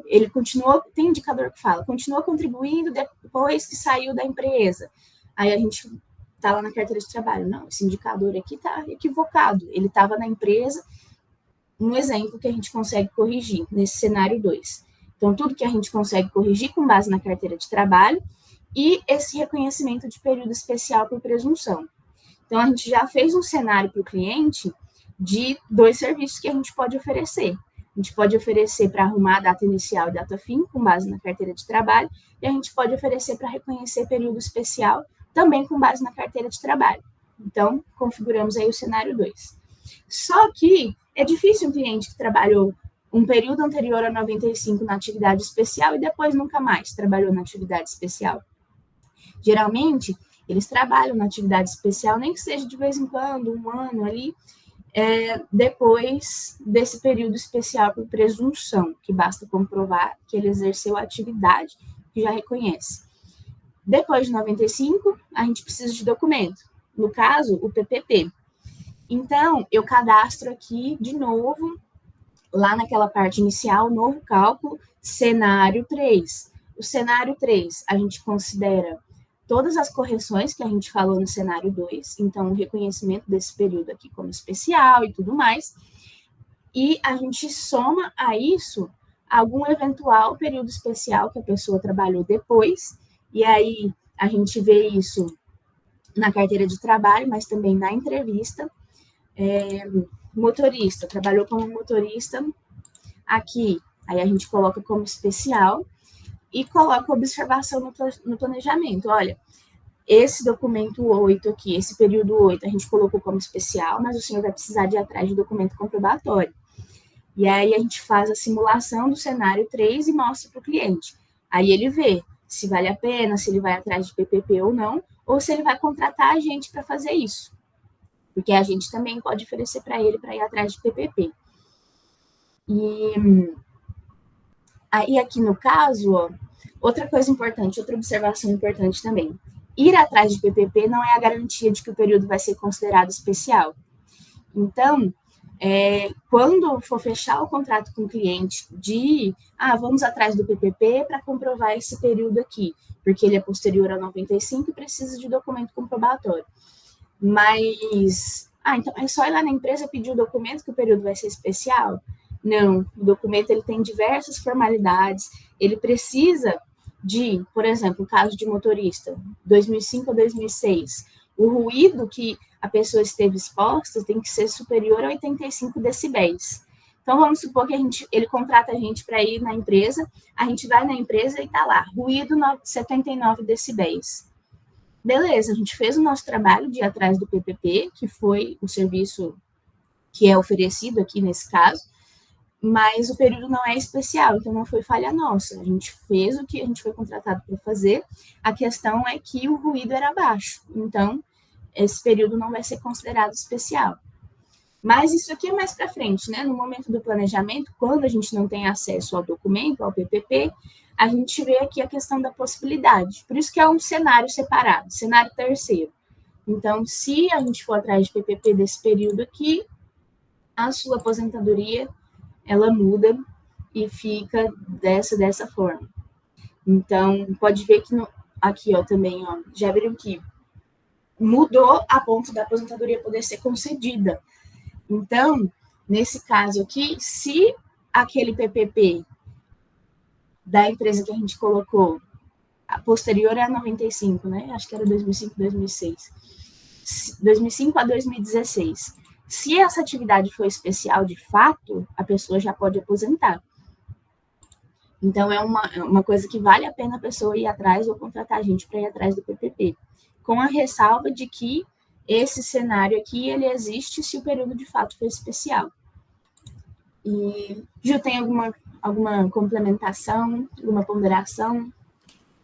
Speaker 1: ele continuou, tem indicador que fala, continua contribuindo depois que saiu da empresa. Aí a gente está lá na carteira de trabalho. Não, esse indicador aqui está equivocado. Ele estava na empresa, um exemplo que a gente consegue corrigir nesse cenário 2. Então, tudo que a gente consegue corrigir com base na carteira de trabalho e esse reconhecimento de período especial por presunção. Então, a gente já fez um cenário para o cliente de 2 serviços que a gente pode oferecer. A gente pode oferecer para arrumar a data inicial e data fim, com base na carteira de trabalho, e a gente pode oferecer para reconhecer período especial, também com base na carteira de trabalho. Então, configuramos aí o cenário 2. Só que é difícil um cliente que trabalhou um período anterior a 95 na atividade especial e depois nunca mais trabalhou na atividade especial. Geralmente, eles trabalham na atividade especial, nem que seja de vez em quando, um ano ali, depois desse período especial por presunção, que basta comprovar que ele exerceu a atividade que já reconhece. Depois de 95, a gente precisa de documento, no caso, o PPP. Então, eu cadastro aqui de novo, lá naquela parte inicial, novo cálculo, cenário 3. O cenário 3, a gente considera todas as correções que a gente falou no cenário 2, então o reconhecimento desse período aqui como especial e tudo mais, e a gente soma a isso algum eventual período especial que a pessoa trabalhou depois, e aí a gente vê isso na carteira de trabalho, mas também na entrevista. Motorista, trabalhou como motorista aqui, aí a gente coloca como especial, e coloca observação no planejamento. Olha, esse documento 8 aqui, esse período 8, a gente colocou como especial, mas o senhor vai precisar de ir atrás de documento comprobatório. E aí a gente faz a simulação do cenário 3 e mostra para o cliente. Aí ele vê se vale a pena, se ele vai atrás de PPP ou não, ou se ele vai contratar a gente para fazer isso. Porque a gente também pode oferecer para ele para ir atrás de PPP. E aí aqui no caso, ó, outra coisa importante, outra observação importante também. Ir atrás de PPP não é a garantia de que o período vai ser considerado especial. Então, quando for fechar o contrato com o cliente vamos atrás do PPP para comprovar esse período aqui, porque ele é posterior a 95 e precisa de documento comprobatório. Mas, então é só ir lá na empresa pedir o documento que o período vai ser especial? Não, o documento ele tem diversas formalidades, ele precisa de, por exemplo, o caso de motorista, 2005 a 2006, o ruído que a pessoa esteve exposta tem que ser superior a 85 decibéis. Então, vamos supor que ele contrata a gente para ir na empresa, a gente vai na empresa e está lá, ruído 79 decibéis. Beleza, a gente fez o nosso trabalho de ir atrás do PPP, que foi o serviço que é oferecido aqui nesse caso, mas o período não é especial, então não foi falha nossa. A gente fez o que a gente foi contratado para fazer, a questão é que o ruído era baixo, então esse período não vai ser considerado especial. Mas isso aqui é mais para frente, né? No momento do planejamento, quando a gente não tem acesso ao documento, ao PPP, a gente vê aqui a questão da possibilidade. Por isso que é um cenário separado, cenário terceiro. Então, se a gente for atrás de PPP desse período aqui, a sua aposentadoria, ela muda e fica dessa forma. Então, pode ver que aqui, ó, também, ó, já viram que mudou a ponto da aposentadoria poder ser concedida. Então, nesse caso aqui, se aquele PPP da empresa que a gente colocou, a posterior é a 95, né? Acho que era 2005, 2006. 2005 a 2016. Se essa atividade for especial de fato, a pessoa já pode aposentar. Então, é uma coisa que vale a pena a pessoa ir atrás ou contratar a gente para ir atrás do PPP. Com a ressalva de que esse cenário aqui, ele existe se o período de fato for especial. E, Gil, tem alguma complementação, alguma ponderação?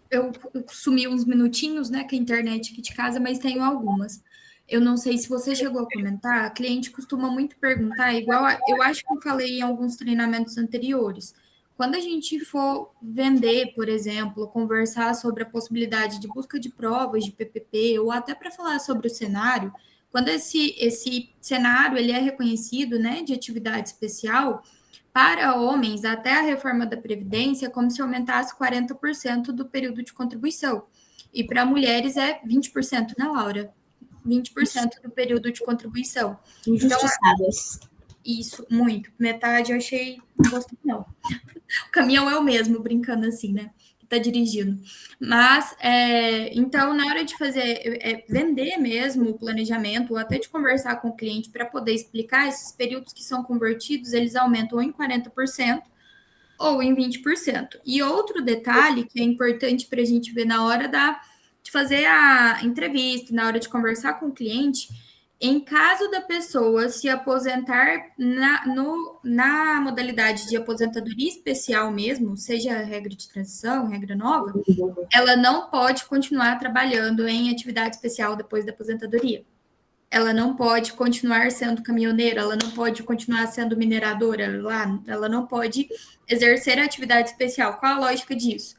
Speaker 2: Eu sumi uns minutinhos, né, com a internet aqui de casa, mas tenho algumas. Eu não sei se você chegou a comentar, a cliente costuma muito perguntar, eu acho que eu falei em alguns treinamentos anteriores. Quando a gente for vender, por exemplo, conversar sobre a possibilidade de busca de provas de PPP, ou até para falar sobre o cenário, quando esse cenário ele é reconhecido, né, de atividade especial, para homens, até a reforma da Previdência, é como se aumentasse 40% do período de contribuição. E para mulheres é 20%, né, Laura? 20% do período de contribuição.
Speaker 1: Injustiçadas.
Speaker 2: Então, isso, muito. Metade eu achei, não gostei, não. O caminhão é o mesmo, brincando assim, né? Que tá dirigindo. Mas, então, na hora de fazer, vender mesmo o planejamento, ou até de conversar com o cliente para poder explicar, esses períodos que são convertidos, eles aumentam ou em 40% ou em 20%. E outro detalhe que é importante para a gente ver na hora de fazer a entrevista, na hora de conversar com o cliente, em caso da pessoa se aposentar na modalidade de aposentadoria especial mesmo, seja regra de transição, regra nova, ela não pode continuar trabalhando em atividade especial depois da aposentadoria. ela não pode continuar sendo caminhoneira, ela não pode continuar sendo mineradora lá, ela não pode exercer atividade especial. Qual a lógica disso?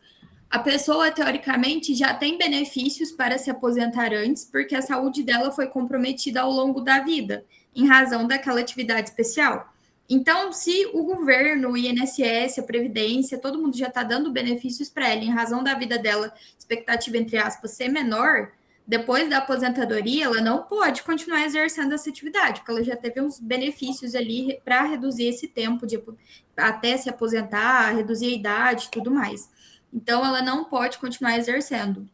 Speaker 2: A pessoa, teoricamente, já tem benefícios para se aposentar antes, porque a saúde dela foi comprometida ao longo da vida, em razão daquela atividade especial. Então, se o governo, o INSS, a Previdência, todo mundo já está dando benefícios para ela, em razão da vida dela, expectativa, entre aspas, ser menor, depois da aposentadoria, ela não pode continuar exercendo essa atividade, porque ela já teve uns benefícios ali para reduzir esse tempo de até se aposentar, reduzir a idade e tudo mais. Então, ela não pode continuar exercendo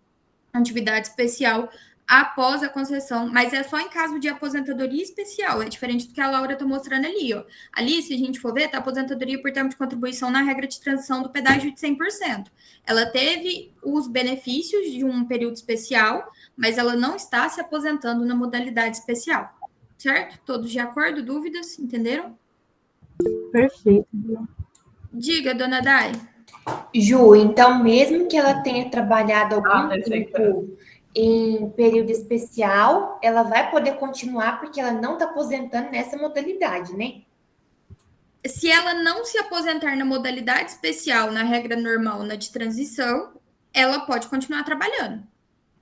Speaker 2: atividade especial após a concessão, mas é só em caso de aposentadoria especial, é diferente do que a Laura está mostrando ali, ó. Ali, se a gente for ver, tá aposentadoria por tempo de contribuição na regra de transição do pedágio de 100%. Ela teve os benefícios de um período especial, mas ela não está se aposentando na modalidade especial, certo? Todos de acordo? Dúvidas? Entenderam?
Speaker 1: Perfeito.
Speaker 2: Diga, dona Dai.
Speaker 5: Ju, então mesmo que ela tenha trabalhado algum
Speaker 3: perfeito.
Speaker 5: tempo em período especial, ela vai poder continuar porque ela não está aposentando nessa modalidade, né?
Speaker 2: Se ela não se aposentar na modalidade especial, na regra normal, na de transição, ela pode continuar trabalhando.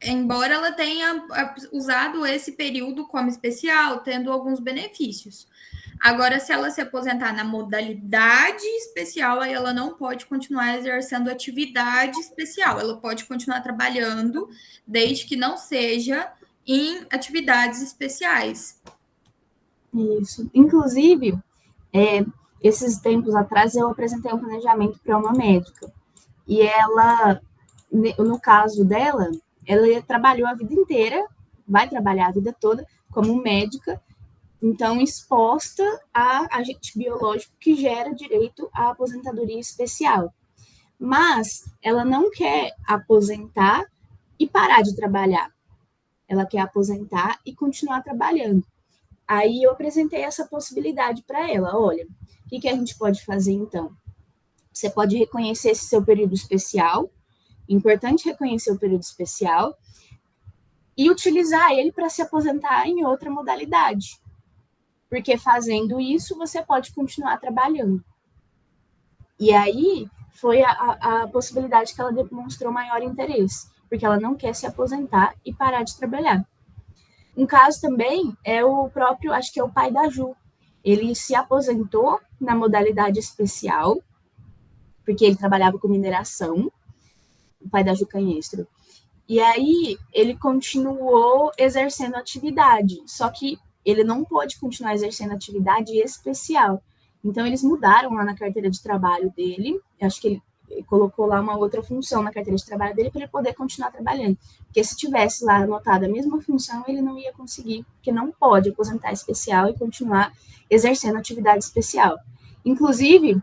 Speaker 2: Embora ela tenha usado esse período como especial, tendo alguns benefícios. Agora, se ela se aposentar na modalidade especial, aí ela não pode continuar exercendo atividade especial. Ela pode continuar trabalhando, desde que não seja em atividades especiais.
Speaker 1: Isso. Inclusive, esses tempos atrás, eu apresentei um planejamento para uma médica. E ela, no caso dela, ela trabalhou a vida inteira, vai trabalhar a vida toda como médica, então exposta a agente biológico que gera direito à aposentadoria especial. Mas ela não quer aposentar e parar de trabalhar. Ela quer aposentar e continuar trabalhando. Aí eu apresentei essa possibilidade para ela. Olha, o que a gente pode fazer então? Você pode reconhecer esse seu período especial, importante reconhecer o período especial, e utilizar ele para se aposentar em outra modalidade. Porque fazendo isso, você pode continuar trabalhando. E aí foi a possibilidade que ela demonstrou maior interesse, porque ela não quer se aposentar e parar de trabalhar. Um caso também é o próprio, acho que é o pai da Ju. Ele se aposentou na modalidade especial, porque ele trabalhava com mineração, o pai da Ju Canhestro. E aí ele continuou exercendo atividade, só que ele não pôde continuar exercendo atividade especial. Então eles mudaram lá na carteira de trabalho dele, acho que ele colocou lá uma outra função na carteira de trabalho dele para ele poder continuar trabalhando. Porque se tivesse lá anotado a mesma função, ele não ia conseguir, porque não pode aposentar especial e continuar exercendo atividade especial. Inclusive,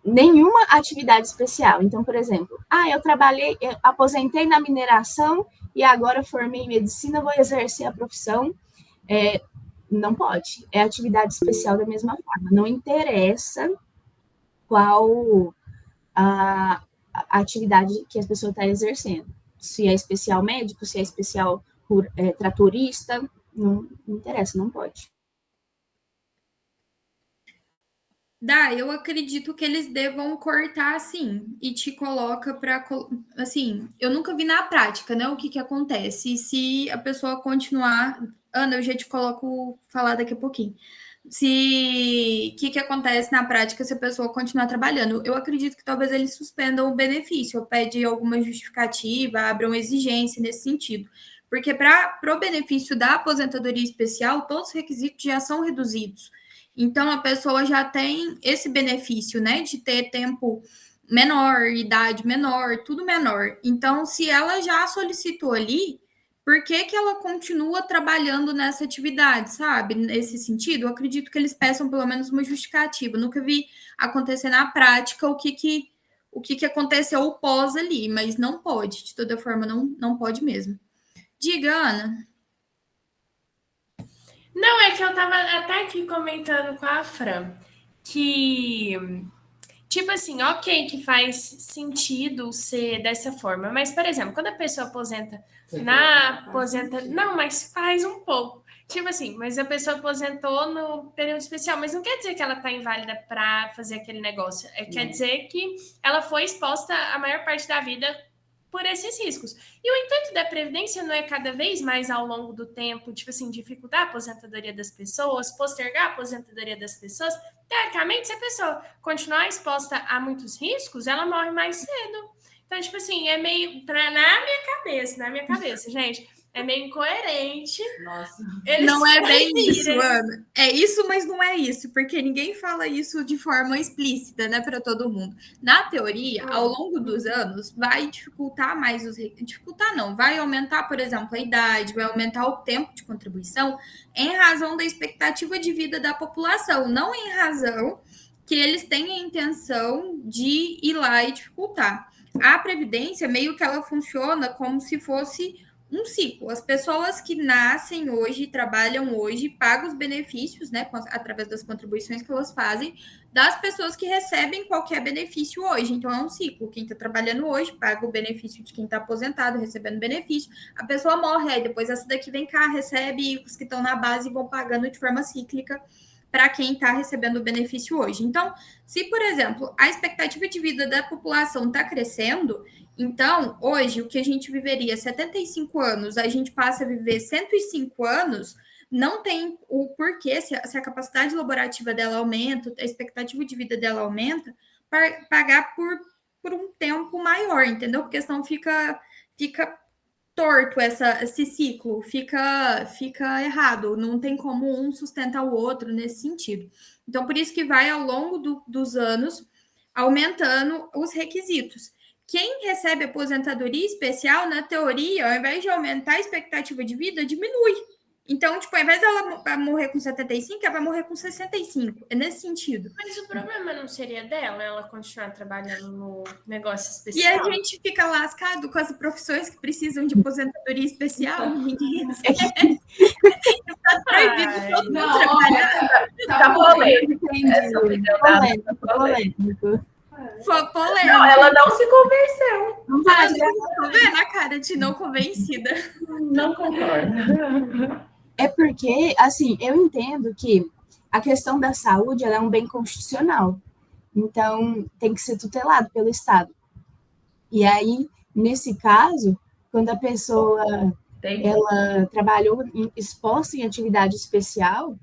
Speaker 1: nenhuma atividade especial. Então, por exemplo, eu aposentei na mineração e agora formei em medicina, vou exercer a profissão. Não pode. É atividade especial da mesma forma. Não interessa qual a atividade que a pessoa está exercendo. Se é especial médico, se é especial tratorista, não interessa, não pode.
Speaker 2: Eu acredito que eles devam cortar assim e te coloca para assim, eu nunca vi na prática, né, o que acontece se a pessoa continuar. Ana, eu já te coloco falar daqui a pouquinho. O que acontece na prática se a pessoa continuar trabalhando? Eu acredito que talvez eles suspendam o benefício, ou pedem alguma justificativa, abram exigência nesse sentido. Porque para o benefício da aposentadoria especial, todos os requisitos já são reduzidos. Então, a pessoa já tem esse benefício, né, de ter tempo menor, idade menor, tudo menor. Então, se ela já solicitou ali, por que ela continua trabalhando nessa atividade, sabe? Nesse sentido, eu acredito que eles peçam pelo menos uma justificativa. Eu nunca vi acontecer na prática o que aconteceu pós ali, mas não pode, de toda forma, não pode mesmo. Diga, Ana.
Speaker 4: Não, é que eu tava até aqui comentando com a Fran que, tipo assim, ok que faz sentido ser dessa forma, mas, por exemplo, quando a pessoa aposenta não, mas faz um pouco. Tipo assim, mas a pessoa aposentou no período especial, mas não quer dizer que ela está inválida para fazer aquele negócio. Quer dizer que ela foi exposta a maior parte da vida por esses riscos. E o intuito da Previdência não é cada vez mais ao longo do tempo, tipo assim, dificultar a aposentadoria das pessoas, postergar a aposentadoria das pessoas. Teoricamente, se a pessoa continuar exposta a muitos riscos, ela morre mais cedo. Então, tipo assim, é meio... Na minha cabeça, gente... É meio incoerente.
Speaker 3: Nossa.
Speaker 2: Não é bem isso, Ana. É isso, mas não é isso, porque ninguém fala isso de forma explícita, né, para todo mundo. Na teoria, ao longo dos anos, vai dificultar mais dificultar não, vai aumentar, por exemplo, a idade, vai aumentar o tempo de contribuição em razão da expectativa de vida da população, não em razão que eles tenham a intenção de ir lá e dificultar. A Previdência, meio que ela funciona como se fosse um ciclo. As pessoas que nascem hoje, trabalham hoje, pagam os benefícios, né, através das contribuições que elas fazem, das pessoas que recebem qualquer benefício hoje. Então, é um ciclo. Quem está trabalhando hoje paga o benefício de quem está aposentado, recebendo benefício. A pessoa morre, aí depois essa daqui vem cá, recebe, e os que estão na base vão pagando de forma cíclica para quem está recebendo o benefício hoje. Então, se, por exemplo, a expectativa de vida da população está crescendo, então, hoje, o que a gente viveria 75 anos, a gente passa a viver 105 anos, não tem o porquê, se a capacidade laborativa dela aumenta, a expectativa de vida dela aumenta, para pagar por um tempo maior, entendeu? Porque senão fica torto esse ciclo, fica errado, não tem como um sustentar o outro nesse sentido. Então, por isso que vai, ao longo dos anos, aumentando os requisitos. Quem recebe aposentadoria especial, na teoria, ao invés de aumentar a expectativa de vida, diminui. Então, tipo, ao invés dela morrer com 75, ela vai morrer com 65. É nesse sentido.
Speaker 4: Mas o problema não seria dela, ela continuar trabalhando no negócio
Speaker 2: E
Speaker 4: especial?
Speaker 2: a gente fica lascado com as profissões que precisam de aposentadoria especial. Ninguém recebe. Tá proibido todo mundo trabalhar.
Speaker 3: Tá polêmico.
Speaker 1: Polêmico.
Speaker 2: Polêmico.
Speaker 3: Não, ela não se convenceu.
Speaker 1: Não
Speaker 2: Tá
Speaker 1: vai
Speaker 2: vendo a cara de não convencida?
Speaker 3: Não concordo.
Speaker 1: É porque, assim, eu entendo que a questão da saúde ela é um bem constitucional. Então, tem que ser tutelado pelo Estado. E aí, nesse caso, quando a pessoa ela trabalhou exposta em atividade especial,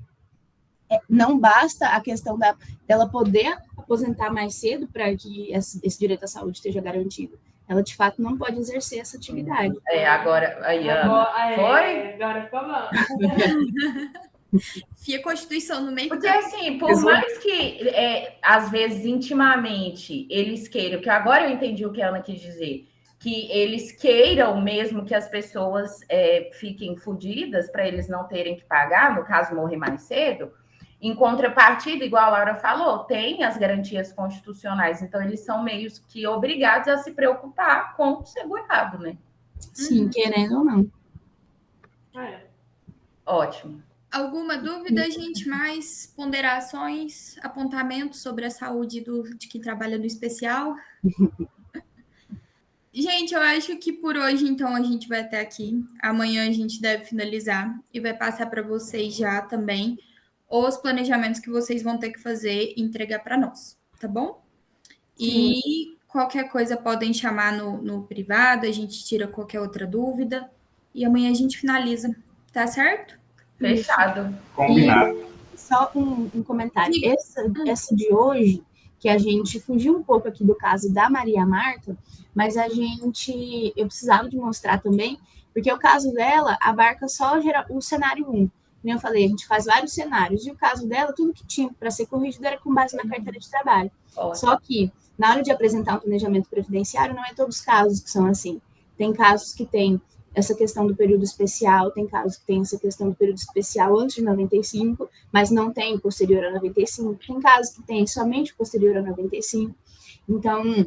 Speaker 1: não basta a questão dela poder aposentar mais cedo para que esse direito à saúde esteja garantido. Ela, de fato, não pode exercer essa atividade.
Speaker 3: Agora, aí, Ana, foi?
Speaker 4: Agora ficou bom.
Speaker 2: Fia Constituição no meio.
Speaker 3: Porque, assim, por mais que, às vezes, intimamente, eles queiram, que agora eu entendi o que a Ana quis dizer, que eles queiram mesmo que as pessoas fiquem fodidas para eles não terem que pagar, no caso, morrer mais cedo. Em contrapartida, igual a Laura falou, tem as garantias constitucionais, então eles são meio que obrigados a se preocupar com o segurado, né?
Speaker 1: Sim, querendo ou não.
Speaker 3: Ótimo.
Speaker 2: Alguma dúvida, gente? Mais ponderações, apontamentos sobre a saúde de quem trabalha no especial? Gente, eu acho que por hoje, então, a gente vai até aqui. Amanhã a gente deve finalizar e vai passar para vocês já também os planejamentos que vocês vão ter que fazer e entregar para nós, tá bom? Sim. E qualquer coisa podem chamar no privado, a gente tira qualquer outra dúvida e amanhã a gente finaliza, tá certo?
Speaker 3: Fechado.
Speaker 6: Combinado.
Speaker 1: E só um comentário. Essa de hoje, que a gente fugiu um pouco aqui do caso da Maria Marta, mas eu precisava de mostrar também, porque o caso dela abarca só o cenário 1. Como eu falei, a gente faz vários cenários, e o caso dela, tudo que tinha para ser corrigido era com base na carteira de trabalho. Só que, na hora de apresentar um planejamento previdenciário, não é todos os casos que são assim. Tem casos que tem essa questão do período especial, tem casos que tem essa questão do período especial antes de 95, mas não tem posterior a 95, tem casos que tem somente posterior a 95. Então,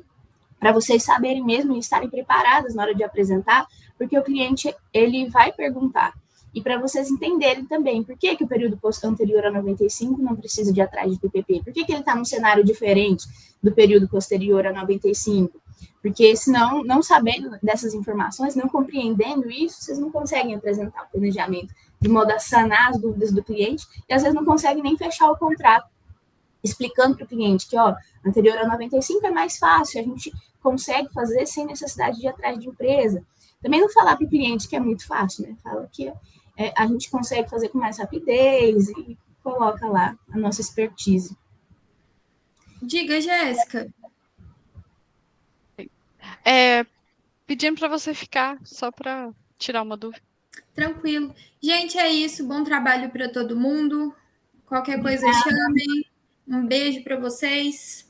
Speaker 1: para vocês saberem mesmo e estarem preparadas na hora de apresentar, porque o cliente, ele vai perguntar, E para vocês entenderem também por que o período anterior a 95 não precisa de atraso de PPP, por que ele está num cenário diferente do período posterior a 95. Porque senão, não sabendo dessas informações, não compreendendo isso, vocês não conseguem apresentar o planejamento de modo a sanar as dúvidas do cliente e às vezes não conseguem nem fechar o contrato, explicando para o cliente que, anterior a 95 é mais fácil, a gente consegue fazer sem necessidade de ir atrás de empresa. Também não falar para o cliente que é muito fácil, né? Fala que a gente consegue fazer com mais rapidez e coloca lá a nossa expertise.
Speaker 2: Diga, Jéssica.
Speaker 6: Pedindo para você ficar, só para tirar uma dúvida.
Speaker 2: Tranquilo. Gente, é isso. Bom trabalho para todo mundo. Qualquer coisa, chamem. Um beijo para vocês.